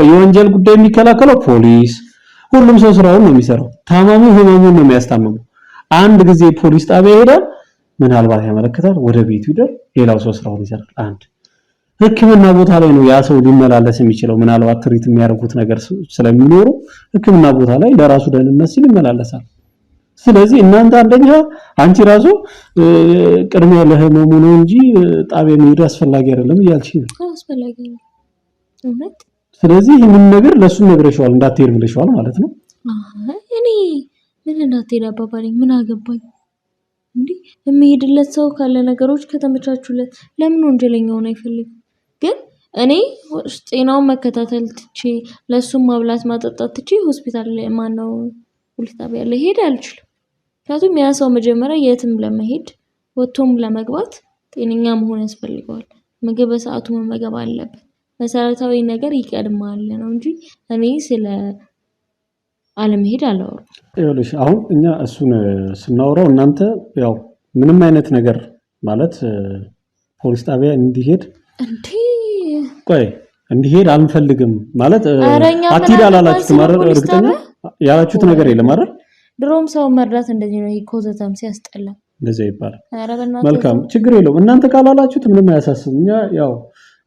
የወንጀል ጉዳይ የሚከላከለው ፖሊስ፣ ሁሉም ሰው ስራውን ነው የሚሰራው። ታማሚው ህመሙን ነው የሚያስታምመው። አንድ ጊዜ ፖሊስ ጣቢያ ይሄዳል፣ ምናልባት ያመለክታል፣ ወደ ቤቱ ይደር፣ ሌላው ሰው ስራውን ይሰራል። አንድ ሕክምና ቦታ ላይ ነው ያ ሰው ሊመላለስ የሚችለው። ምናልባት ትሪት የሚያደርጉት ነገር ስለሚኖሩ ሕክምና ቦታ ላይ ለራሱ ደህንነት ሲል ይመላለሳል። ስለዚህ እናንተ አንደኛ አንቺ ራሱ ቅድሚያ ለህመሙ ነው እንጂ ጣቢያ መሄድ አስፈላጊ አይደለም እያልሽ ነው። አስፈላጊ ነው እውነት። ስለዚህ ይሄንን ነገር ለሱ ነግረሽዋል፣ እንዳትሄድ ብለሽዋል ማለት ነው። እኔ ምን እንዳትሄድ አባባለኝ ምን አገባኝ እንዴ? የሚሄድለት ሰው ካለ ነገሮች ከተመቻቹለት ለምን ወንጀለኛውን አይፈልግም? ግን እኔ ጤናውን መከታተል ትቼ ለሱም ማብላት ማጠጣት ትቼ ሆስፒታል ማነው ፖሊስ ጣቢያ ልሄድ አልችልም። ምክንያቱም ያ ሰው መጀመሪያ የትም ለመሄድ ወጥቶም ለመግባት ጤነኛ መሆን ያስፈልገዋል። ምግብ በሰዓቱ መመገብ አለበት። መሰረታዊ ነገር ይቀድማል ነው እንጂ እኔ ስለ አለመሄድ አላወራም። ይኸውልሽ አሁን እኛ እሱን ስናወራው እናንተ ያው ምንም አይነት ነገር ማለት ፖሊስ ጣቢያ እንዲሄድ ቆይ እንዲሄድ አንፈልግም ማለት አትሄድ አላላችሁት ማለት እርግጠኛ ያላችሁት ነገር የለም አይደል? ድሮም ሰው መርዳት እንደዚህ ነው። ኮዘታም ሲያስጠላ እንደዚህ ይባላል። መልካም ችግር የለውም። እናንተ ካላላችሁት ምንም አያሳስብም። እኛ ያው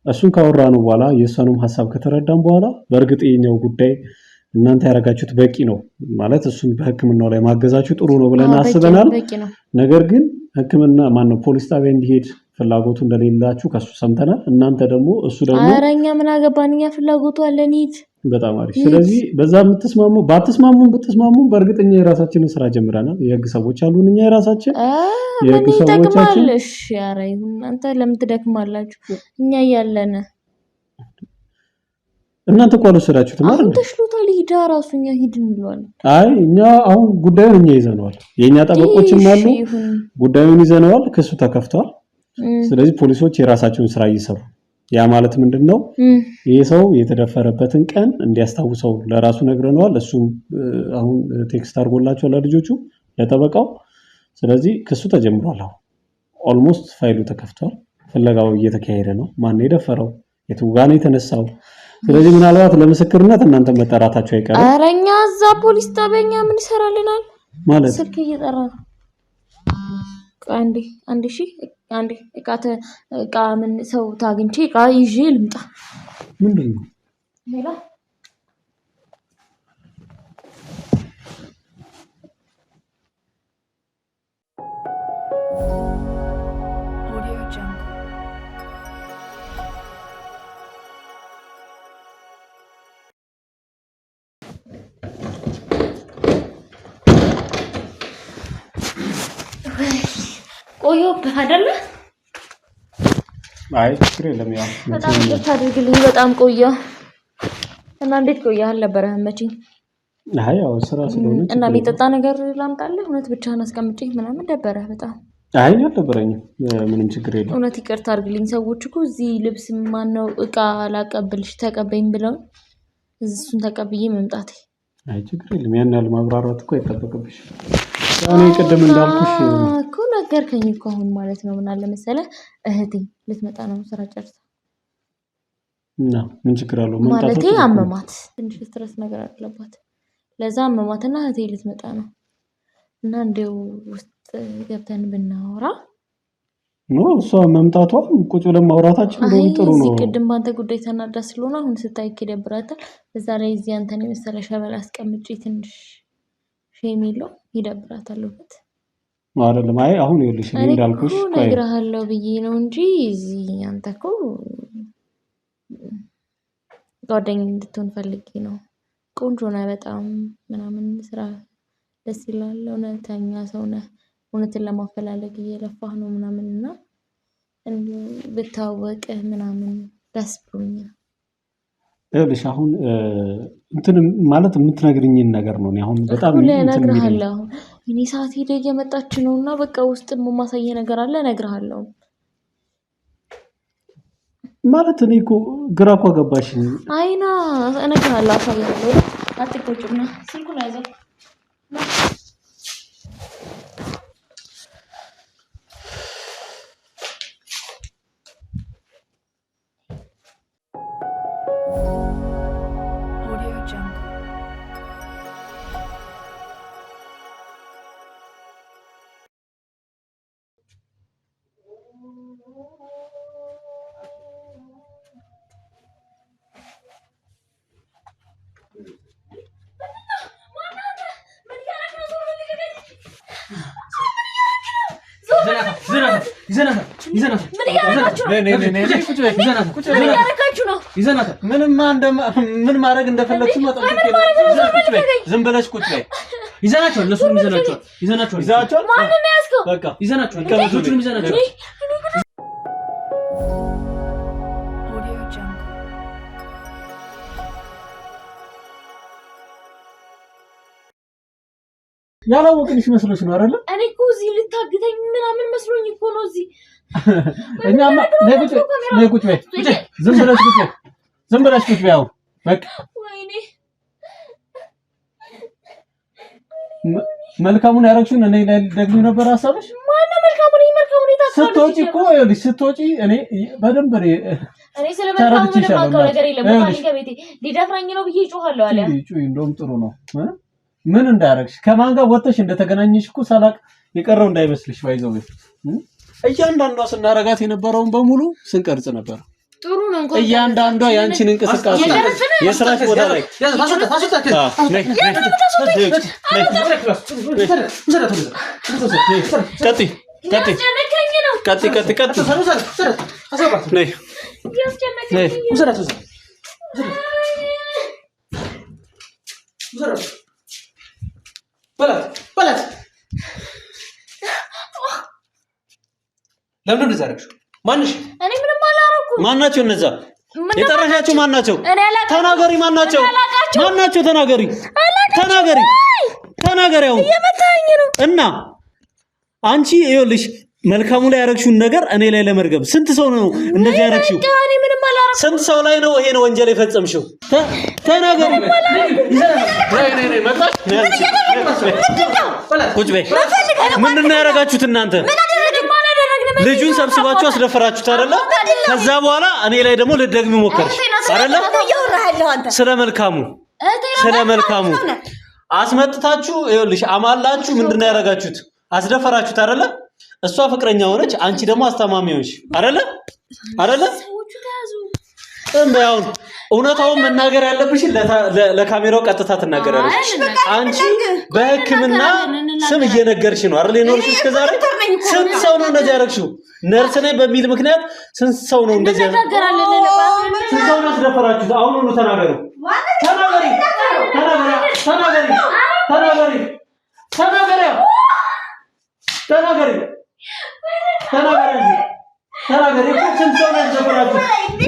እሱን ካወራ ነው በኋላ የእሷንም ሀሳብ ከተረዳን በኋላ በእርግጥ የኛው ጉዳይ እናንተ ያደረጋችሁት በቂ ነው ማለት እሱን በሕክምናው ላይ ማገዛችሁ ጥሩ ነው ብለን አስበናል። ነገር ግን ሕክምና ማነው ፖሊስ ጣቢያ እንዲሄድ ፍላጎቱ እንደሌላችሁ ከሱ ሰምተናል። እናንተ ደግሞ እሱ ደግሞ አረኛ ምን አገባን እኛ ፍላጎቱ አለን ይት በጣም አሪፍ። ስለዚህ በዛ ብትስማሙም በእርግጠኛ የራሳችንን ስራ ጀምረናል። የህግ ሰዎች አሉን እኛ የራሳችን የህግ ሰዎቻችን። እሺ ኧረ ይሁን አንተ ለምን ትደክማላችሁ? እኛ እያለን እናንተ እኮ አልወሰዳችሁትም አይደል? አንተ ተሽሎታል ሂድ ራሱ እኛ ሂድ እንለዋለን። አይ እኛ አሁን ጉዳዩን እኛ ይዘነዋል። የኛ ጠበቆችም አሉ ጉዳዩን ይዘነዋል። ክሱ ተከፍቷል። ስለዚህ ፖሊሶች የራሳቸውን ስራ እየሰሩ ያ ማለት ምንድነው ይሄ ሰው የተደፈረበትን ቀን እንዲያስታውሰው ለራሱ ነግረነዋል። እሱም አሁን ቴክስት አድርጎላቸው ለልጆቹ ለጠበቃው። ስለዚህ ክሱ ተጀምሯል። አሁን ኦልሞስት ፋይሉ ተከፍቷል። ፍለጋው እየተካሄደ ነው። ማን ነው የደፈረው? የቱ ጋር ነው የተነሳው? ስለዚህ ምናልባት ለምስክርነት እናንተ መጠራታችሁ አይቀርም። አረኛ እዛ ፖሊስ ጣቢያ ምን ይሰራልናል ማለት ስልክ እየጠራ ነው። አንዴ እቃ ምን ሰው ታግኝቼ እቃ ይዤ ልምጣ። ምንድነው ሄላ ቆዮ አይደለ? አይ ችግር የለም። ያው በጣም ታድርግልኝ። በጣም ቆየ እና እንዴት ቆየህ? አልነበረህም መቼም? አይ ያው ስራ ስለሆነ እና የሚጠጣ ነገር ላምጣልህ? እውነት ብቻህን አስቀምጬ ምናምን ደበረህ በጣም? አይ አልደበረኝም። ምንም ችግር የለም። እውነት ይቅርታ አድርግልኝ። ሰዎች እኮ እዚህ ልብስ ማነው እቃ ላቀብልሽ ተቀበይኝ ብለው እሱን ተቀብዬ መምጣቴ። አይ ችግር የለም። ያን ያህል ማብራራት እኮ አይጠበቅብሽ። እኔ ቅድም እንዳልኩሽ እኮ ነገርከኝ እኮ አሁን ማለት ነው። ምን አለ መሰለህ እህቴ ልትመጣ ነው ስራ ጨርሳ እና ምን ችግር አለው ማለቴ አመማት ትንሽ ስትረስ ነገር አለባት። ለዛ አመማትና እህቴ ልትመጣ ነው እና እንደው ውስጥ ገብተን ብናወራ ነው እሷ መምጣቷ ቁጭ ብለን ማውራታችን እንደው ጥሩ ነው። እዚህ ቅድም ባንተ ጉዳይ ተናዳ ስለሆነ አሁን ስታይ ይደብራታል። በዛ ላይ እዚህ አንተን የመሰለ ሸበላ አስቀምጬ ትንሽ ሸሚለው ይደብራታል ወት አይደለም። አይ አሁን ይኸውልሽ እኔ እንዳልኩሽ ነግሬሃለሁ ብዬ ነው እንጂ እዚህ አንተ እኮ ጓደኛ እንድትሆን ፈልጌ ነው። ቆንጆ ነህ በጣም ምናምን ስራ ደስ ይላል። እውነተኛ ሰው ነህ። እውነትን ለማፈላለግ እየለፋህ ነው ምናምን እና ብታወቅህ ምናምን ደስ ብሎኛል። ይኸውልሽ አሁን እንትን ማለት የምትነግርኝን ነገር ነው። አሁን በጣም እነግርሃለሁ። እኔ ሰዓት ሄደ እየመጣች ነውና በቃ ውስጥ የማሳየህ ነገር አለ እነግርሃለሁ። ማለት እኔ እኮ ግራ እኮ ገባሽ። አይና እነግርሃለሁ አሳያለሁ። አትቆጭና ስልኩን አይዘው ምን ማድረግ እንደፈለግሽ ዝም ብለሽ ቁጭ በይ። ይዘናቸዋል። እነሱንም ይዘናቸዋል። ማንን ነው ያዝከው? በቃ ይዘናቸዋል። ከብዙዎቹንም ይዘናቸዋል። Audio Jungle. ያላወቅንሽ መስሎሽ ነው አይደል? እኔ እኮ እዚህ ልታግተኝ ምናምን መስሎኝ እኮ ነው እዚህ። እኛማ ነይ ቁጭ በይ። ዝም ብለሽ ቁጭ በይ። በቃ ወይኔ መልካሙን ያረግሽውን እኔ ላይ ደግሞ ነበር ሐሳብሽ። ማነው መልካሙን ይታጣው? ስትወጪ እኮ ይኸውልሽ፣ ስትወጪ እኔ በደንብ እኔ ስለመልካሙ ምንም አውቀው ነገር የለም። ማን ከቤቴ ሊደፍራኝ ነው ብዬ እጮሃለሁ አለ። እንደውም ጥሩ ነው። ምን እንዳያረግሽ ከማን ጋር ወጥተሽ እንደተገናኘሽ እኮ ሳላቅ የቀረው እንዳይመስልሽ። ባይዘው እያንዳንዷ ስናረጋት የነበረውን በሙሉ ስንቀርጽ ነበር። ጥሩ ነው እንኳን እያንዳንዷ ያንቺን እንቅስቃሴ የስራሽ ቦታ ላይ ለምን እንደዛ አደረግሽ? ማንሽ? እኔ ምንም አላረኩም። ማናቸው እነዛ የጠራሻቸው? ማናቸው? ተናገሪ። ማናቸው? ተናገሪ። ያው እየመታኝ ነው። እና አንቺ ይኸውልሽ መልካሙ ላይ ያረግሽውን ነገር እኔ ላይ ለመርገም ስንት ሰው ነው እንደዚህ ያረግሽው? እኔ ምንም አላረኩም። ስንት ሰው ላይ ነው ይሄን ወንጀል የፈጸምሽው? ተናገሪ። ቁጭ በይ። ምንድን ነው ያረጋችሁት እናንተ? ልጁን ሰብስባችሁ አስደፈራችሁት አይደለ? ከዛ በኋላ እኔ ላይ ደግሞ ልትደግሚ ሞከርሽ አይደለ? ስለ መልካሙ አስመጥታችሁ ይኸውልሽ አማላችሁ ምንድነው ያረጋችሁት? አስደፈራችሁት አይደለ? እሷ ፍቅረኛ ሆነች፣ አንቺ ደግሞ አስተማሚ ሆንሽ አይደለ? እንደው እውነታውን መናገር ያለብሽ ለካሜራው ቀጥታ ትናገራለሽ። አንቺ በሕክምና ስም እየነገርሽ ነው አይደል? የኖርሽ እስከዛሬ ስንት ሰው ነው እንደዚህ ያረግሽው? ነርስ ነኝ በሚል ምክንያት ስንት ሰው ነው እንደዚህ ያረግሽው? ስንት ሰው ነው አስደፈራችሁት? አሁን ሁሉ ተናገሩ። ተናገሪ።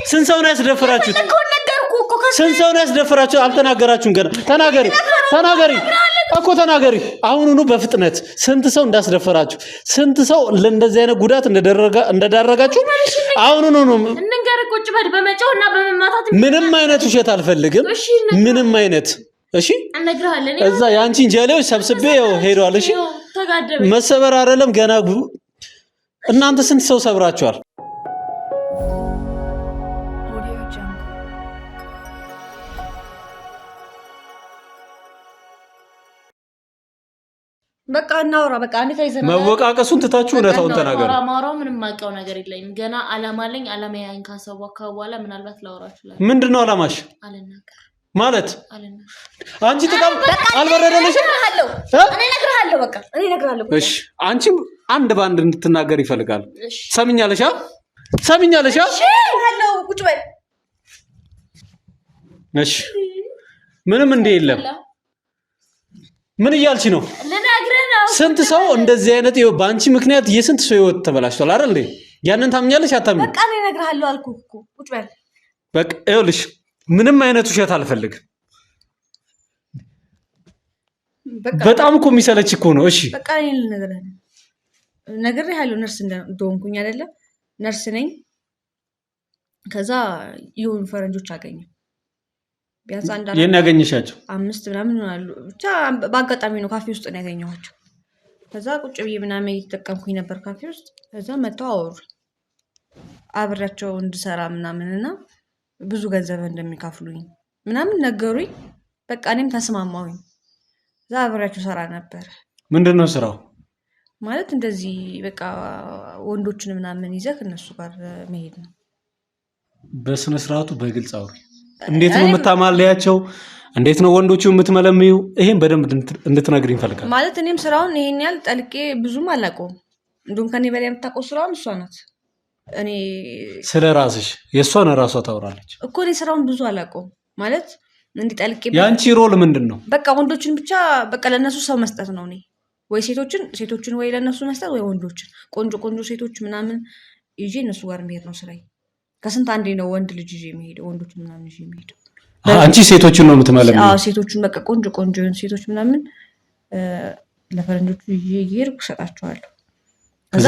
ስንት ሰው ነው ያስደፈራችሁት? ስንት ሰው ነው ያስደፈራችሁት? አልተናገራችሁም ገና። ተናገሪ እኮ ተናገሪ። አሁኑኑ በፍጥነት ስንት ሰው እንዳስደፈራችሁ፣ ስንት ሰው ለእንደዚህ አይነት ጉዳት እንደዳረጋችሁ አሁኑኑ ነው እንንገር። ቁጭ በል። በመጫውና በመማታት ምንም አይነት ውሸት አልፈልግም። ምንም አይነት እሺ፣ እነግርሃለሁ። እዛ ያንቺን ጀሌዎች ሰብስቤ ሄደዋል። እሺ፣ መሰበር አይደለም ገና። እናንተ ስንት ሰው ሰብራችኋል? በቃ እናውራ። በቃ አንዴ ታይዘና መወቃቀሱን ትታችሁ እውነታውን ተናገሩ። ማውራው ምንም ማውቀው ነገር የለኝም። ገና አላማ አለኝ። አላማዬን ካሰብኩ በኋላ ምናልባት ላውራ እችላለሁ። ምንድነው አላማሽ? አልናገር ማለት አንቺ ተቃም አልበረደልሽም? እኔ እነግርሃለሁ። በቃ እኔ እነግርሃለሁ። እሺ፣ አንቺም አንድ ባንድ እንድትናገር ይፈልጋል። ሰምኛለሽ? ሰምኛለሽ? እሺ፣ ሃሎ፣ ቁጭ በል። እሺ፣ ምንም እንደ የለም። ምን እያልሽ ነው? ልነግርህ ነው። ስንት ሰው እንደዚህ አይነት በአንቺ ምክንያት የስንት ሰው ህይወት ተበላሽቷል አይደል እንዴ? ያንን ታምኛለሽ? አታምኚም? በቃ እኔ እነግርሃለሁ አልኩህ እኮ። ቁጭ በል። በቃ ይኸውልሽ ምንም አይነት ውሸት አልፈልግም። በጣም እኮ የሚሰለች እኮ ነው። እሺ በቃ እኔ ነግሬሃለሁ። ነርስ እንደሆንኩኝ አይደለ? ነርስ ነኝ። ከዛ የሆኑ ፈረንጆች አገኘ። ቢያንስ የት ያገኘሻቸው? 5 ምናምን አሉ። ብቻ በአጋጣሚ ነው ካፌ ውስጥ ነው ያገኘኋቸው። ከዛ ቁጭ ብዬ ምናምን እየተጠቀምኩኝ ነበር ካፌ ውስጥ። ከዛ መጥተው አወሩ አብሬያቸው እንድሰራ ምናምንና ብዙ ገንዘብ እንደሚካፍሉኝ ምናምን ነገሩኝ። በቃ እኔም ተስማማሁኝ። እዛ አብሬያቸው ሰራ ነበር። ምንድነው ስራው? ማለት እንደዚህ በቃ ወንዶችን ምናምን ይዘህ እነሱ ጋር መሄድ ነው። በስነ ስርዓቱ በግልጽ አውሪ። እንዴት ነው የምታማለያቸው? እንዴት ነው ወንዶቹ የምትመለምዩ? ይሄን በደንብ እንድትነግሪኝ ፈልጋለሁ። ማለት እኔም ስራውን ይሄን ያህል ጠልቄ ብዙም አላውቀውም። እንዲሁም ከኔ በላይ የምታውቀው ስራውን እሷ ናት። እኔ ስለ ራስሽ የእሷን ራሷ ታወራለች እኮ። እኔ ስራውን ብዙ አላውቀውም ማለት እንዲጠልቄ። የአንቺ ሮል ምንድን ነው? በቃ ወንዶችን ብቻ በቃ ለእነሱ ሰው መስጠት ነው። እኔ ወይ ሴቶችን ወይ ለእነሱ መስጠት ወይ ወንዶችን ቆንጆ ሴቶች ምናምን ይዤ እነሱ ጋር መሄድ ነው ስራዬ። ከስንት አንዴ ነው ወንድ ልጅ ይዤ መሄድ፣ ወንዶችን ምናምን ይዤ መሄድ። አንቺ ሴቶችን ነው የምትመለምለው? አዎ ሴቶችን በቃ ቆንጆ የሆኑ ሴቶች ምናምን ለፈረንጆቹ እየሄድኩ እሰጣቸዋለሁ። ከዛ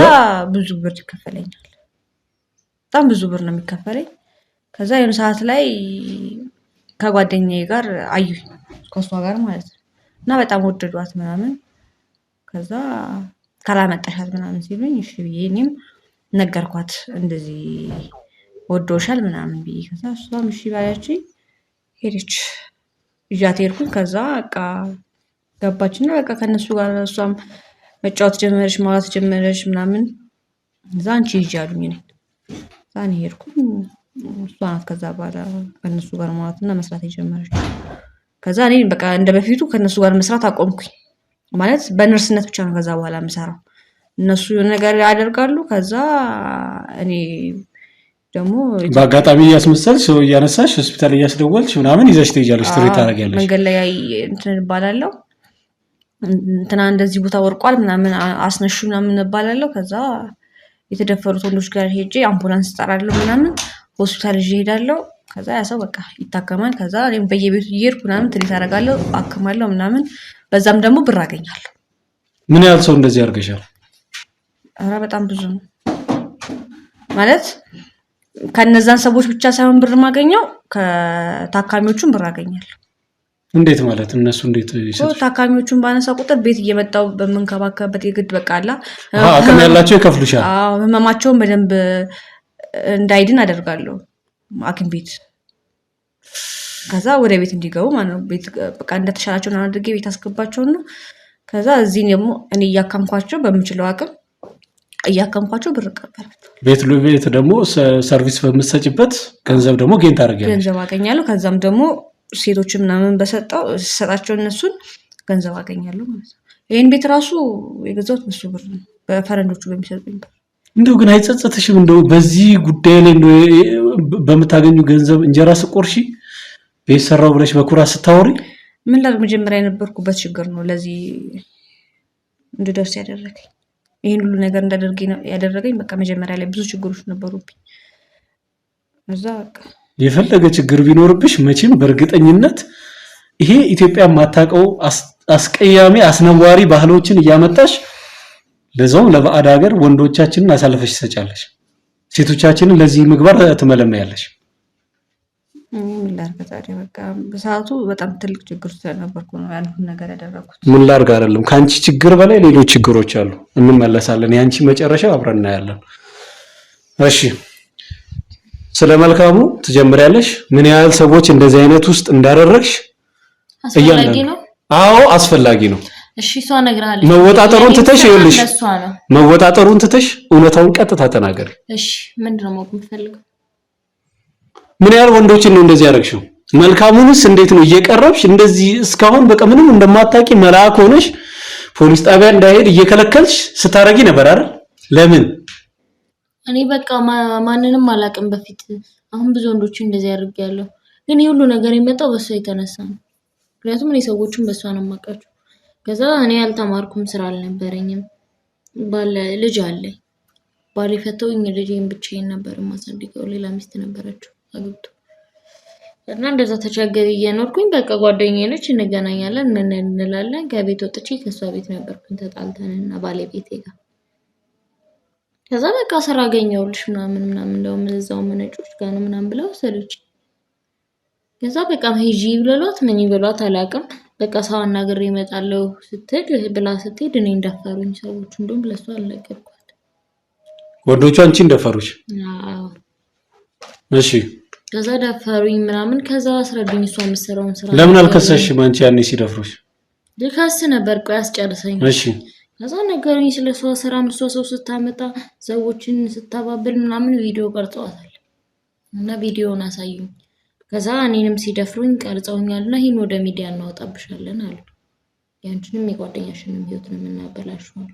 ብዙ ብር ይከፈለኛል። በጣም ብዙ ብር ነው የሚከፈለኝ። ከዛ የሆነ ሰዓት ላይ ከጓደኛዬ ጋር አዩኝ ከሷ ጋር ማለት ነው እና በጣም ወደዷት ምናምን። ከዛ ካላመጣሻት ምናምን ሲሉኝ እሺ ብዬ እኔም ነገርኳት እንደዚህ ወዶሻል ምናምን ብዬ። ከዛ እሷም እሺ ባለችኝ ሄደች። ይዣት ሄድኩኝ። ከዛ በቃ ገባችና በቃ ከነሱ ጋር እሷም መጫወት ጀመረች፣ ማውራት ጀመረች ምናምን። እዛ አንቺ ሂጂ አሉኝ እኔን። እዛ እኔ ሄድኩኝ። እሷ ናት ከዛ በኋላ ከነሱ ጋር ማውራትና መስራት የጀመረች። ከዛ እኔ በቃ እንደ በፊቱ ከነሱ ጋር መስራት አቆምኩኝ። ማለት በነርስነት ብቻ ነው ከዛ በኋላ የምሰራው። እነሱ የሆነ ነገር ያደርጋሉ። ከዛ እኔ ደግሞ በአጋጣሚ እያስመሰልሽ ሰው እያነሳሽ ሆስፒታል እያስደወልሽ ምናምን ይዘሽ ትሄጃለሽ፣ ትሬት ታደርጊያለሽ። መንገድ ላይ እንትን እባላለሁ እንትና እንደዚህ ቦታ ወርቋል ምናምን አስነሹ ምናምን እባላለሁ። ከዛ የተደፈሩት ወንዶች ጋር ሄጄ አምቡላንስ እጠራለሁ ምናምን፣ ሆስፒታል ይዤ እሄዳለሁ። ከዛ ያ ሰው በቃ ይታከማል። ከዛ እኔም በየቤቱ እየሄድኩ ምናምን ትሪት አደርጋለሁ፣ አክማለሁ ምናምን። በዛም ደግሞ ብር አገኛለሁ። ምን ያህል ሰው እንደዚህ አድርገሻል? ኧረ በጣም ብዙ ነው። ማለት ከነዛን ሰዎች ብቻ ሳይሆን ብር ማገኘው ከታካሚዎቹም ብር አገኛለሁ። እንዴት ማለት? እነሱ እንዴት ይሰጡ? ታካሚዎቹን ባነሳ ቁጥር ቤት እየመጣው በመንከባከብበት የግድ በቃ አላ አቅም ያላቸው ይከፍሉሻል። ህመማቸውን በደንብ እንዳይድን አደርጋለሁ ሐኪም ቤት። ከዛ ወደ ቤት እንዲገቡ ማለት ነው። ቤት በቃ እንደተሻላቸው ነው አድርጌ ቤት አስገባቸው ነው። ከዛ እዚህ ደግሞ እኔ እያከምኳቸው በምችለው አቅም እያከምኳቸው ብር እቀበላቸው። ቤት ደግሞ ሰርቪስ በምትሰጪበት ገንዘብ ደግሞ ጌን ታደርጊያለሽ። ገንዘብ አገኛለሁ። ከዛም ደግሞ ሴቶች ምናምን ሰጣቸው እነሱን ገንዘብ አገኛለሁ ማለት ነው። ይሄን ቤት ራሱ የገዛሁት በሱ ብር ነው፣ በፈረንጆቹ በሚሰጡኝ ብር። እንደው ግን አይጸጸትሽም? እንደው በዚህ ጉዳይ ላይ እንደው በምታገኙ ገንዘብ እንጀራ ስቆርሺ ቤት ሰራው ብለሽ በኩራት ስታወሪ? ምን ላድርግ? መጀመሪያ የነበርኩበት ችግር ነው ለዚህ እንድደርስ ያደረገኝ። ይሄን ሁሉ ነገር እንዳደርግ ያደረገኝ በቃ መጀመሪያ ላይ ብዙ ችግሮች ነበሩብኝ። እዛ በቃ የፈለገ ችግር ቢኖርብሽ መቼም በእርግጠኝነት ይሄ ኢትዮጵያ የማታውቀው አስቀያሚ አስነዋሪ ባህሎችን እያመጣሽ ለዛውም ለባዕድ ሀገር ወንዶቻችንን አሳልፈሽ ትሰጫለሽ፣ ሴቶቻችንን ለዚህ ምግባር ትመለመያለሽ። ምን ላድርግ ታዲያ? በቃ በሰዓቱ በጣም ትልቅ ችግር ስለነበርኩ ነው ያን ሁሉ ነገር ያደረኩት። ምን ላድርግ አይደለም፣ ከአንቺ ችግር በላይ ሌሎች ችግሮች አሉ። እንመለሳለን። ያንቺ መጨረሻ አብረን እናያለን። እሺ፣ ስለ መልካሙ ትጀምሪያለሽ። ምን ያህል ሰዎች እንደዚህ አይነት ውስጥ እንዳደረግሽ አስፈላጊ ነው? አዎ አስፈላጊ ነው። እሺ፣ እሷ ነግራለች። መወጣጠሩን ትተሽ ይኸውልሽ፣ መወጣጠሩን ትተሽ እውነታውን ቀጥታ ተናገሪ። እሺ፣ ምንድነው ማወቅ የምትፈልገው? ምን ያህል ወንዶችን ነው እንደዚህ ያደረግሽው? መልካሙንስ እንዴት ነው እየቀረብሽ እንደዚህ እስካሁን በቃ ምንም እንደማታውቂ መልአክ ሆነሽ ፖሊስ ጣቢያ እንዳይሄድ እየከለከልሽ ስታረጊ ነበር አይደል? ለምን? እኔ በቃ ማንንም አላውቅም በፊት። አሁን ብዙ ወንዶች እንደዚህ ያደርጋለሁ፣ ግን ይሄ ሁሉ ነገር የመጣው በሷ የተነሳ ነው። ምክንያቱም እኔ ሰዎችን በሷ ነው የማውቃቸው። ከዛ እኔ አልተማርኩም፣ ስራ አልነበረኝም፣ ልጅ አለኝ። ባሌ ፈተውኝ ልጄን ብቻዬን ነበር የማሳድገው። ሌላ ሚስት ነበረችው አግብቶ እና እንደዛ ተቸገር እየኖርኩኝ በቃ ጓደኛዬ ነች፣ እንገናኛለን፣ ምን እንላለን። ከቤት ወጥቼ ከሷ ቤት ነበርኩኝ ተጣልተንና ባለቤቴ ጋር። ከዛ በቃ ስራ አገኘሁልሽ ምናምን እንደውም እዛው መነጮች ጋር ነው ምናምን ብለው ወሰደች። ከዛ በቃ ሂጂ ብለሏት ምን ይበሏት አላውቅም። በቃ ሰው አናግሬ እመጣለሁ ስትሄድ እኔ እንደፈሩኝ ሰዎች። እንደውም ለሷ አልነገርኳት። ወንዶቹ አንቺ እንደፈሩሽ? አዎ። እሺ። ከዛ ደፈሩኝ ምናምን። ከዛ አስረዱኝ እሷ የምትሰራውን ስራ። ለምን አልከሰሽም አንቺ ያኔ ሲደፍሩሽ? ልከስ ነበር፣ ቆይ አስጨርሰኝ። እሺ። ከዛ ነገሩኝ ስለ እሷ ስራ፣ ሰው ስታመጣ ሰዎችን ስታባብል ምናምን ቪዲዮ ቀርጸዋታል እና ቪዲዮውን አሳዩኝ። ከዛ እኔንም ሲደፍሩኝ ቀርጸውኛልና ይሄን ወደ ሚዲያ እናወጣብሻለን አሉ። ያንቺንም የጓደኛሽንም ህይወት ነው የምናበላሽው አሉ።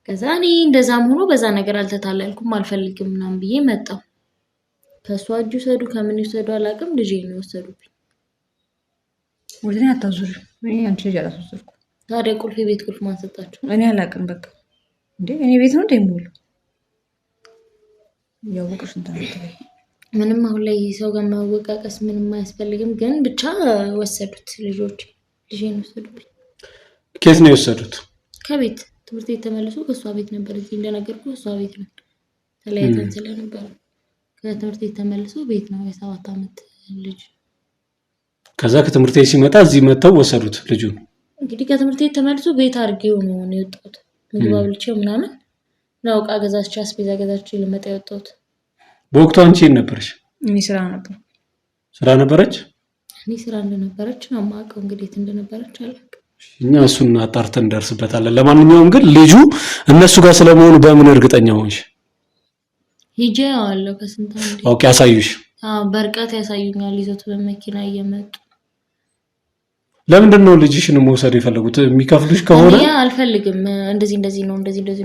ከዛ እኔ እንደዛም ሆኖ በዛ ነገር አልተታለልኩም፣ አልፈልግም ምናምን ብዬ መጣሁ። ከሷ እጁ ሰዱ ከምን ይሰዱ አላውቅም፣ ልጄ ነው ወሰዱብኝ። ወደኔ አታዙሪ። እኔ አንቺ ልጅ አላስወሰድኩም። ታዲያ ቁልፍ ቤት ቁልፍ ማን ሰጣችሁ? እኔ አላውቅም። በቃ እንዴ እኔ ቤት ነው እንደምውል ያወቅሽ እንትን ምንም አሁን ላይ ሰው ጋር ማወቃቀስ ምንም አያስፈልግም። ግን ብቻ ወሰዱት ልጄን ወሰዱብኝ። ከየት ነው የወሰዱት? ከቤት ትምህርት ቤት ተመልሶ ከሷ ቤት ነበር። እዚህ እንደነገርኩ እሷ ቤት ነው ተለያይተን ስለነበር ከትምህርት ቤት ተመልሶ ቤት ነው የ7 ዓመት ልጅ። ከዛ ከትምህርት ቤት ሲመጣ እዚህ መተው ወሰዱት ልጁን። እንግዲህ ከትምህርት ቤት ተመልሶ ቤት አድርጌው ነው የወጣሁት። ምግብ አብልቼው ምናምን ነው ዕቃ ገዛች አስቤዛ ገዛች ልመጣ የወጣሁት። በወቅቱ አንቺ ነበርሽ? እኔ ስራ ነበር። ስራ ነበረች? እኔ ስራ እንደነበረች ነው የማውቀው። እንግዲህ እንደነበረች አላውቅም። እኛ እሱን አጣርተን እንደርስበታለን። ለማንኛውም ግን ልጁ እነሱ ጋር ስለመሆኑ በምን እርግጠኛ ሆንሽ? ሂጄ አለው ከስንት አንዴ። ኦኬ ያሳዩሽ? በርቀት ያሳዩኛል ይዘቱ በመኪና እየመጡ። ለምንድን ነው ልጅሽን መውሰድ የፈለጉት? የሚከፍሉሽ ከሆነ? እኔ አልፈልግም። እንደዚህ ነው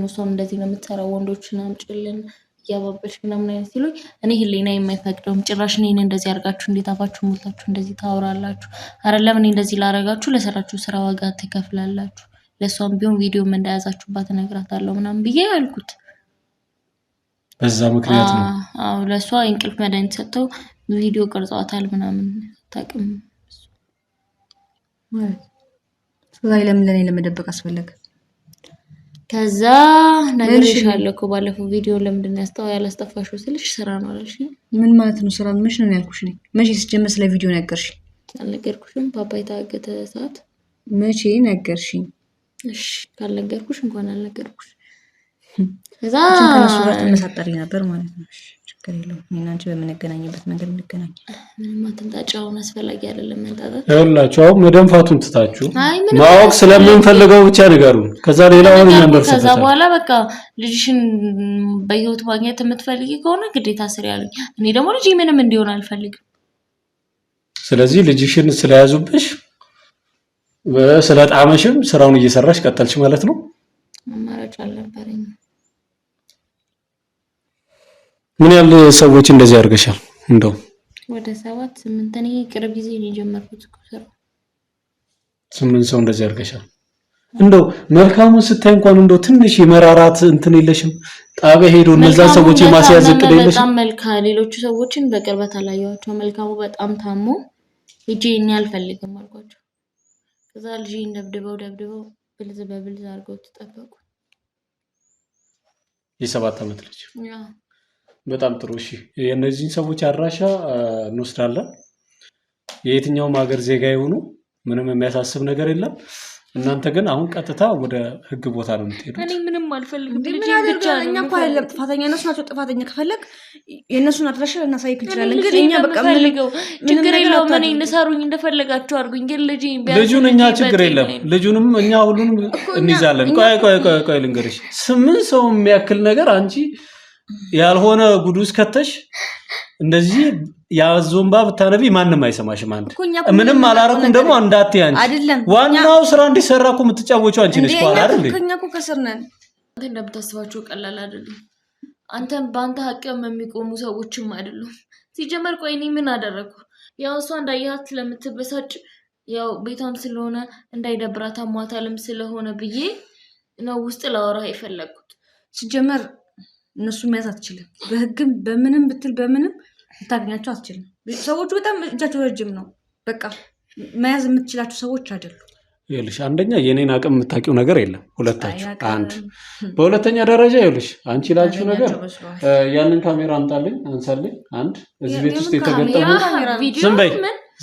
እሷም እንደዚህ ነው የምትሰራው ወንዶችን አምጪልን ያባበልሽ ምናምን አይነት ሲሉኝ እኔ ህሊና የማይፈቅደውም ጭራሽ እኔን እንደዚህ አድርጋችሁ እንዴት አፋችሁ ሞልታችሁ እንደዚህ ታወራላችሁ? አይደለም እኔ እንደዚህ ላረጋችሁ ለሰራችሁ ስራ ዋጋ ትከፍላላችሁ። ለሷም ቢሆን ቪዲዮም እንዳያዛችሁባት እነግራታለሁ ምናምን ብዬ አልኩት። በዛ ምክንያት ነው? አዎ ለሷ እንቅልፍ መድኃኒት ሰጥተው ቪዲዮ ቀርጸዋታል ምናምን ታውቅም ማለት ስለዚህ ለምን ለመደበቅ አስፈለገ? ከዛ ነገር ይሻለው እኮ ባለፈው ቪዲዮ ለምንድን ነው ያላስጠፋሽው ስልሽ ስራ ነው አለሽ። ምን ማለት ነው ስራ? ምንሽ ነው ያልኩሽ? ነኝ መቼ ሲጀመር ስለ ቪዲዮ ነገርሽ? አልነገርኩሽም? ፓፓይ ታገተ ሰዓት መቼ ነገርሽኝ? እሺ ካልነገርኩሽ እንኳን አልነገርኩሽ። ከዛ ከነሱ ጋር ተመሳጠሪ ነበር ማለት ነው። ችግር የለውም። እኔና አንቺ በምንገናኝበት መንገድ እንገናኝ። ምንም አትንጣጫውን አስፈላጊ አይደለም መንጣጣት። ይኸውላችሁ አሁን መደንፋቱን ትታችሁ ማወቅ ስለምንፈልገው ብቻ ንገሩን። ከዛ ሌላውን እኛ እንደርስበታለን። ከዛ በኋላ በቃ ልጅሽን በህይወት ማግኘት የምትፈልጊ ከሆነ ግዴታ ስሪ ያለኝ። እኔ ደግሞ ልጅ ምንም እንዲሆን አልፈልግም። ስለዚህ ልጅሽን ስለያዙብሽ ስለጣመሽም ስራውን እየሰራሽ ቀጠልሽ ማለት ነው። አማራጭ አልነበረኝም። ምን ያህል ሰዎች እንደዚህ አድርገሻል? እንደው ወደ 7-8 እኔ ቅርብ ጊዜ ነው የጀመርኩት ስራ። 8 ሰው እንደዚህ አድርገሻል። እንደው መልካሙን ስታይ እንኳን እንደው ትንሽ የመራራት እንትን የለሽም? ጣቢያ ሄዶ እነዛ ሰዎች የማስያዝ እቅድ የለሽም? በጣም መልካም ሌሎቹ ሰዎችን በቅርበት አላየኋቸው። መልካሙ በጣም ታሞ ሂጂ እኔ አልፈልግም አልኳቸው። ከዛ ልጅን ደብድበው ብልዝ በብልዝ አድርገው ተጠበቁ። የ7 ዓመት ልጅ በጣም ጥሩ። እሺ የእነዚህን ሰዎች አድራሻ እንወስዳለን። የየትኛውም ሀገር ዜጋ ይሁኑ ምንም የሚያሳስብ ነገር የለም። እናንተ ግን አሁን ቀጥታ ወደ ህግ ቦታ ነው የምትሄዱት። እኔ ምንም አልፈልግም። ምን ያደርጋል? እኛ እኮ አይደለም ጥፋተኛ እነሱ ናቸው። ጥፋተኛ ከፈለግ የእነሱን አድራሻ ልናሳይክ እንችላለን። ግን እኛ በቃ ችግር የለውም። እኔ እንሰሩኝ እንደፈለጋችሁ አድርጉኝ። ግን ልጁን እኛ ችግር የለም። ልጁንም እኛ ሁሉንም እንይዛለን። ቆይ ልንገርሽ 8 ሰው የሚያክል ነገር አንቺ ያልሆነ ጉዱስ ከተሽ እንደዚህ ያዞምባ ብታነቢ ማንም አይሰማሽም። አንድ ምንም አላረኩም ደግሞ እንዳትይ አንቺ ዋናው ስራ እንዲሰራ እኮ የምትጫወቹ አንቺ ነሽ። ቆይ አይደል ከኛ እኮ ከሰርነን አንተ እንደምታስባቸው ቀላል አይደለም። አንተም በአንተ ሀቅም የሚቆሙ ሰዎችም አይደሉም። ሲጀመር ቆይ እኔ ምን አደረኩ? ያው እሷ እንዳያት ስለምትበሳጭ ያው ቤቷም ስለሆነ እንዳይደብራት አሟታልም ስለሆነ ብዬ ነው ውስጥ ላወራ የፈለኩት። ሲጀመር እነሱ መያዝ አትችልም። በህግም በምንም ብትል በምንም ልታገኛቸው አትችልም። ሰዎቹ በጣም እጃቸው ረጅም ነው። በቃ መያዝ የምትችላቸው ሰዎች አይደሉም። ይኸውልሽ አንደኛ የኔን አቅም የምታውቂው ነገር የለም። ሁለታችሁ አንድ በሁለተኛ ደረጃ ይኸውልሽ አንቺ ላችሁ ነገር ያንን ካሜራ አምጣልኝ አንሳልኝ። አንድ እዚህ ቤት ውስጥ የተገጠሙ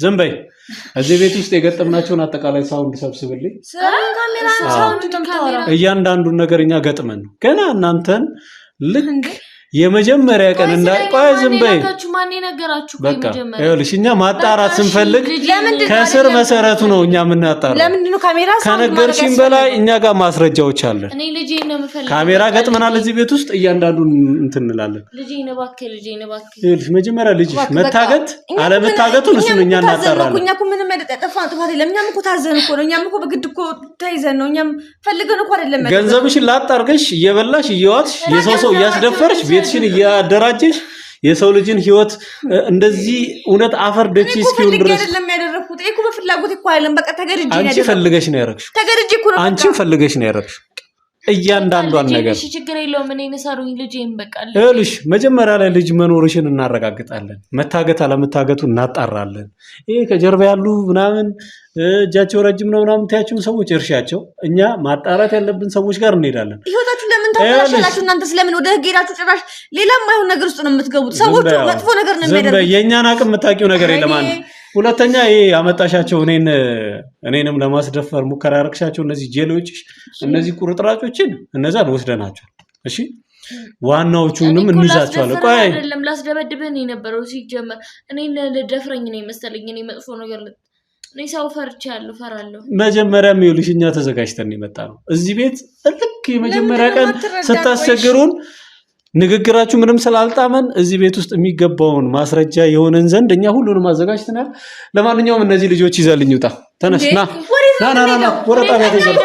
ዝም በይ እዚህ ቤት ውስጥ የገጠምናቸውን አጠቃላይ ሳውንድ ሰብስብልኝ። እያንዳንዱን ነገር እኛ ገጥመን ነው ገና እናንተን ልክ የመጀመሪያ ቀን እንዳይቆይ ዝም በይ። ማን ነገራችሁ? በቃ ይኸውልሽ እኛ ማጣራት ስንፈልግ ከስር መሰረቱ ነው እኛ የምናጣራው። ለምንድን ነው ካሜራ ከነገርሽኝ በላይ እኛ ጋር ማስረጃዎች አለን። እኔ ልጄን ነው የምፈልገው። ካሜራ ገጥመናል እዚህ ቤት ውስጥ እያንዳንዱን እንትን እንላለን። ልጄን እባክህ ይኸውልሽ መጀመሪያ ልጅሽ መታገት አለመታገቱን እሱን እኛ እናጣራለን። እኛ እኮ ምንም ያጠፋን ጥፋት የለም። እኛም እኮ ታዘን እኮ ነው። እኛም እኮ በግድ እኮ ተይዘን ነው። እኛም ፈልገን እኮ አይደለም። ገንዘብሽን ላጣርገሽ እየበላሽ እየዋትሽ የሰው ሰው እያስደፈርሽ ቤትሽን እያደራጀሽ የሰው ልጅን ህይወት እንደዚህ እውነት አፈር ደቺ እስኪውን ድረስ አይደለም ያደረኩት። እኮ በፍላጎት እኮ አይደለም። በቃ ተገርጄ ነው። አንቺ ፈልገሽ ነው ያደረግሽው። ተገርጄ እኮ ነው። አንቺ ፈልገሽ ነው ያደረግሽው። እያንዳንዷን ነገር እሺ ችግር የለውም እኔ ነሳሩኝ ልጄን በቃ እልሽ መጀመሪያ ላይ ልጅ መኖርሽን እናረጋግጣለን መታገት አለመታገቱ እናጣራለን ይሄ ከጀርባ ያሉ ምናምን እጃቸው ረጅም ነው ምናምን ታያችሁ ሰዎች እርሻቸው እኛ ማጣራት ያለብን ሰዎች ጋር እንሄዳለን ህይወታችሁ ለምን ታበላሻላችሁ እናንተ ስለምን ወደ ህግ ሄዳችሁ ጭራሽ ሌላም ማይሆን ነገር ውስጥ ነው የምትገቡት ሰዎቹ መጥፎ ነገር ነው የሚያደርጉት የኛን አቅም የምታውቂው ነገር የለም ሁለተኛ ይሄ አመጣሻቸው እኔንም ለማስደፈር ሙከራ ያረክሻቸው እነዚህ ጄሎች እነዚህ ቁርጥራጮችን እነዛን ወስደናቸው እሺ ዋናዎቹንም እንይዛቸዋለን ቆይ አይደለም ላስደበድብህን የነበረው ሲጀመር እኔ ለደፍረኝ ነው መሰለኝ እኔ መጥፎ ነገር እኔ ሰው ፈራለሁ መጀመሪያም ይኸውልሽኛ ተዘጋጅተን የመጣ ነው እዚህ ቤት ልክ የመጀመሪያ ቀን ስታስቸግሩን ንግግራችሁ ምንም ስላልጣመን እዚህ ቤት ውስጥ የሚገባውን ማስረጃ የሆነን ዘንድ እኛ ሁሉንም አዘጋጅተናል ለማንኛውም እነዚህ ልጆች ይዘልኝ ውጣ ተነስ ና ወረጣ ቤት ይዘልኝ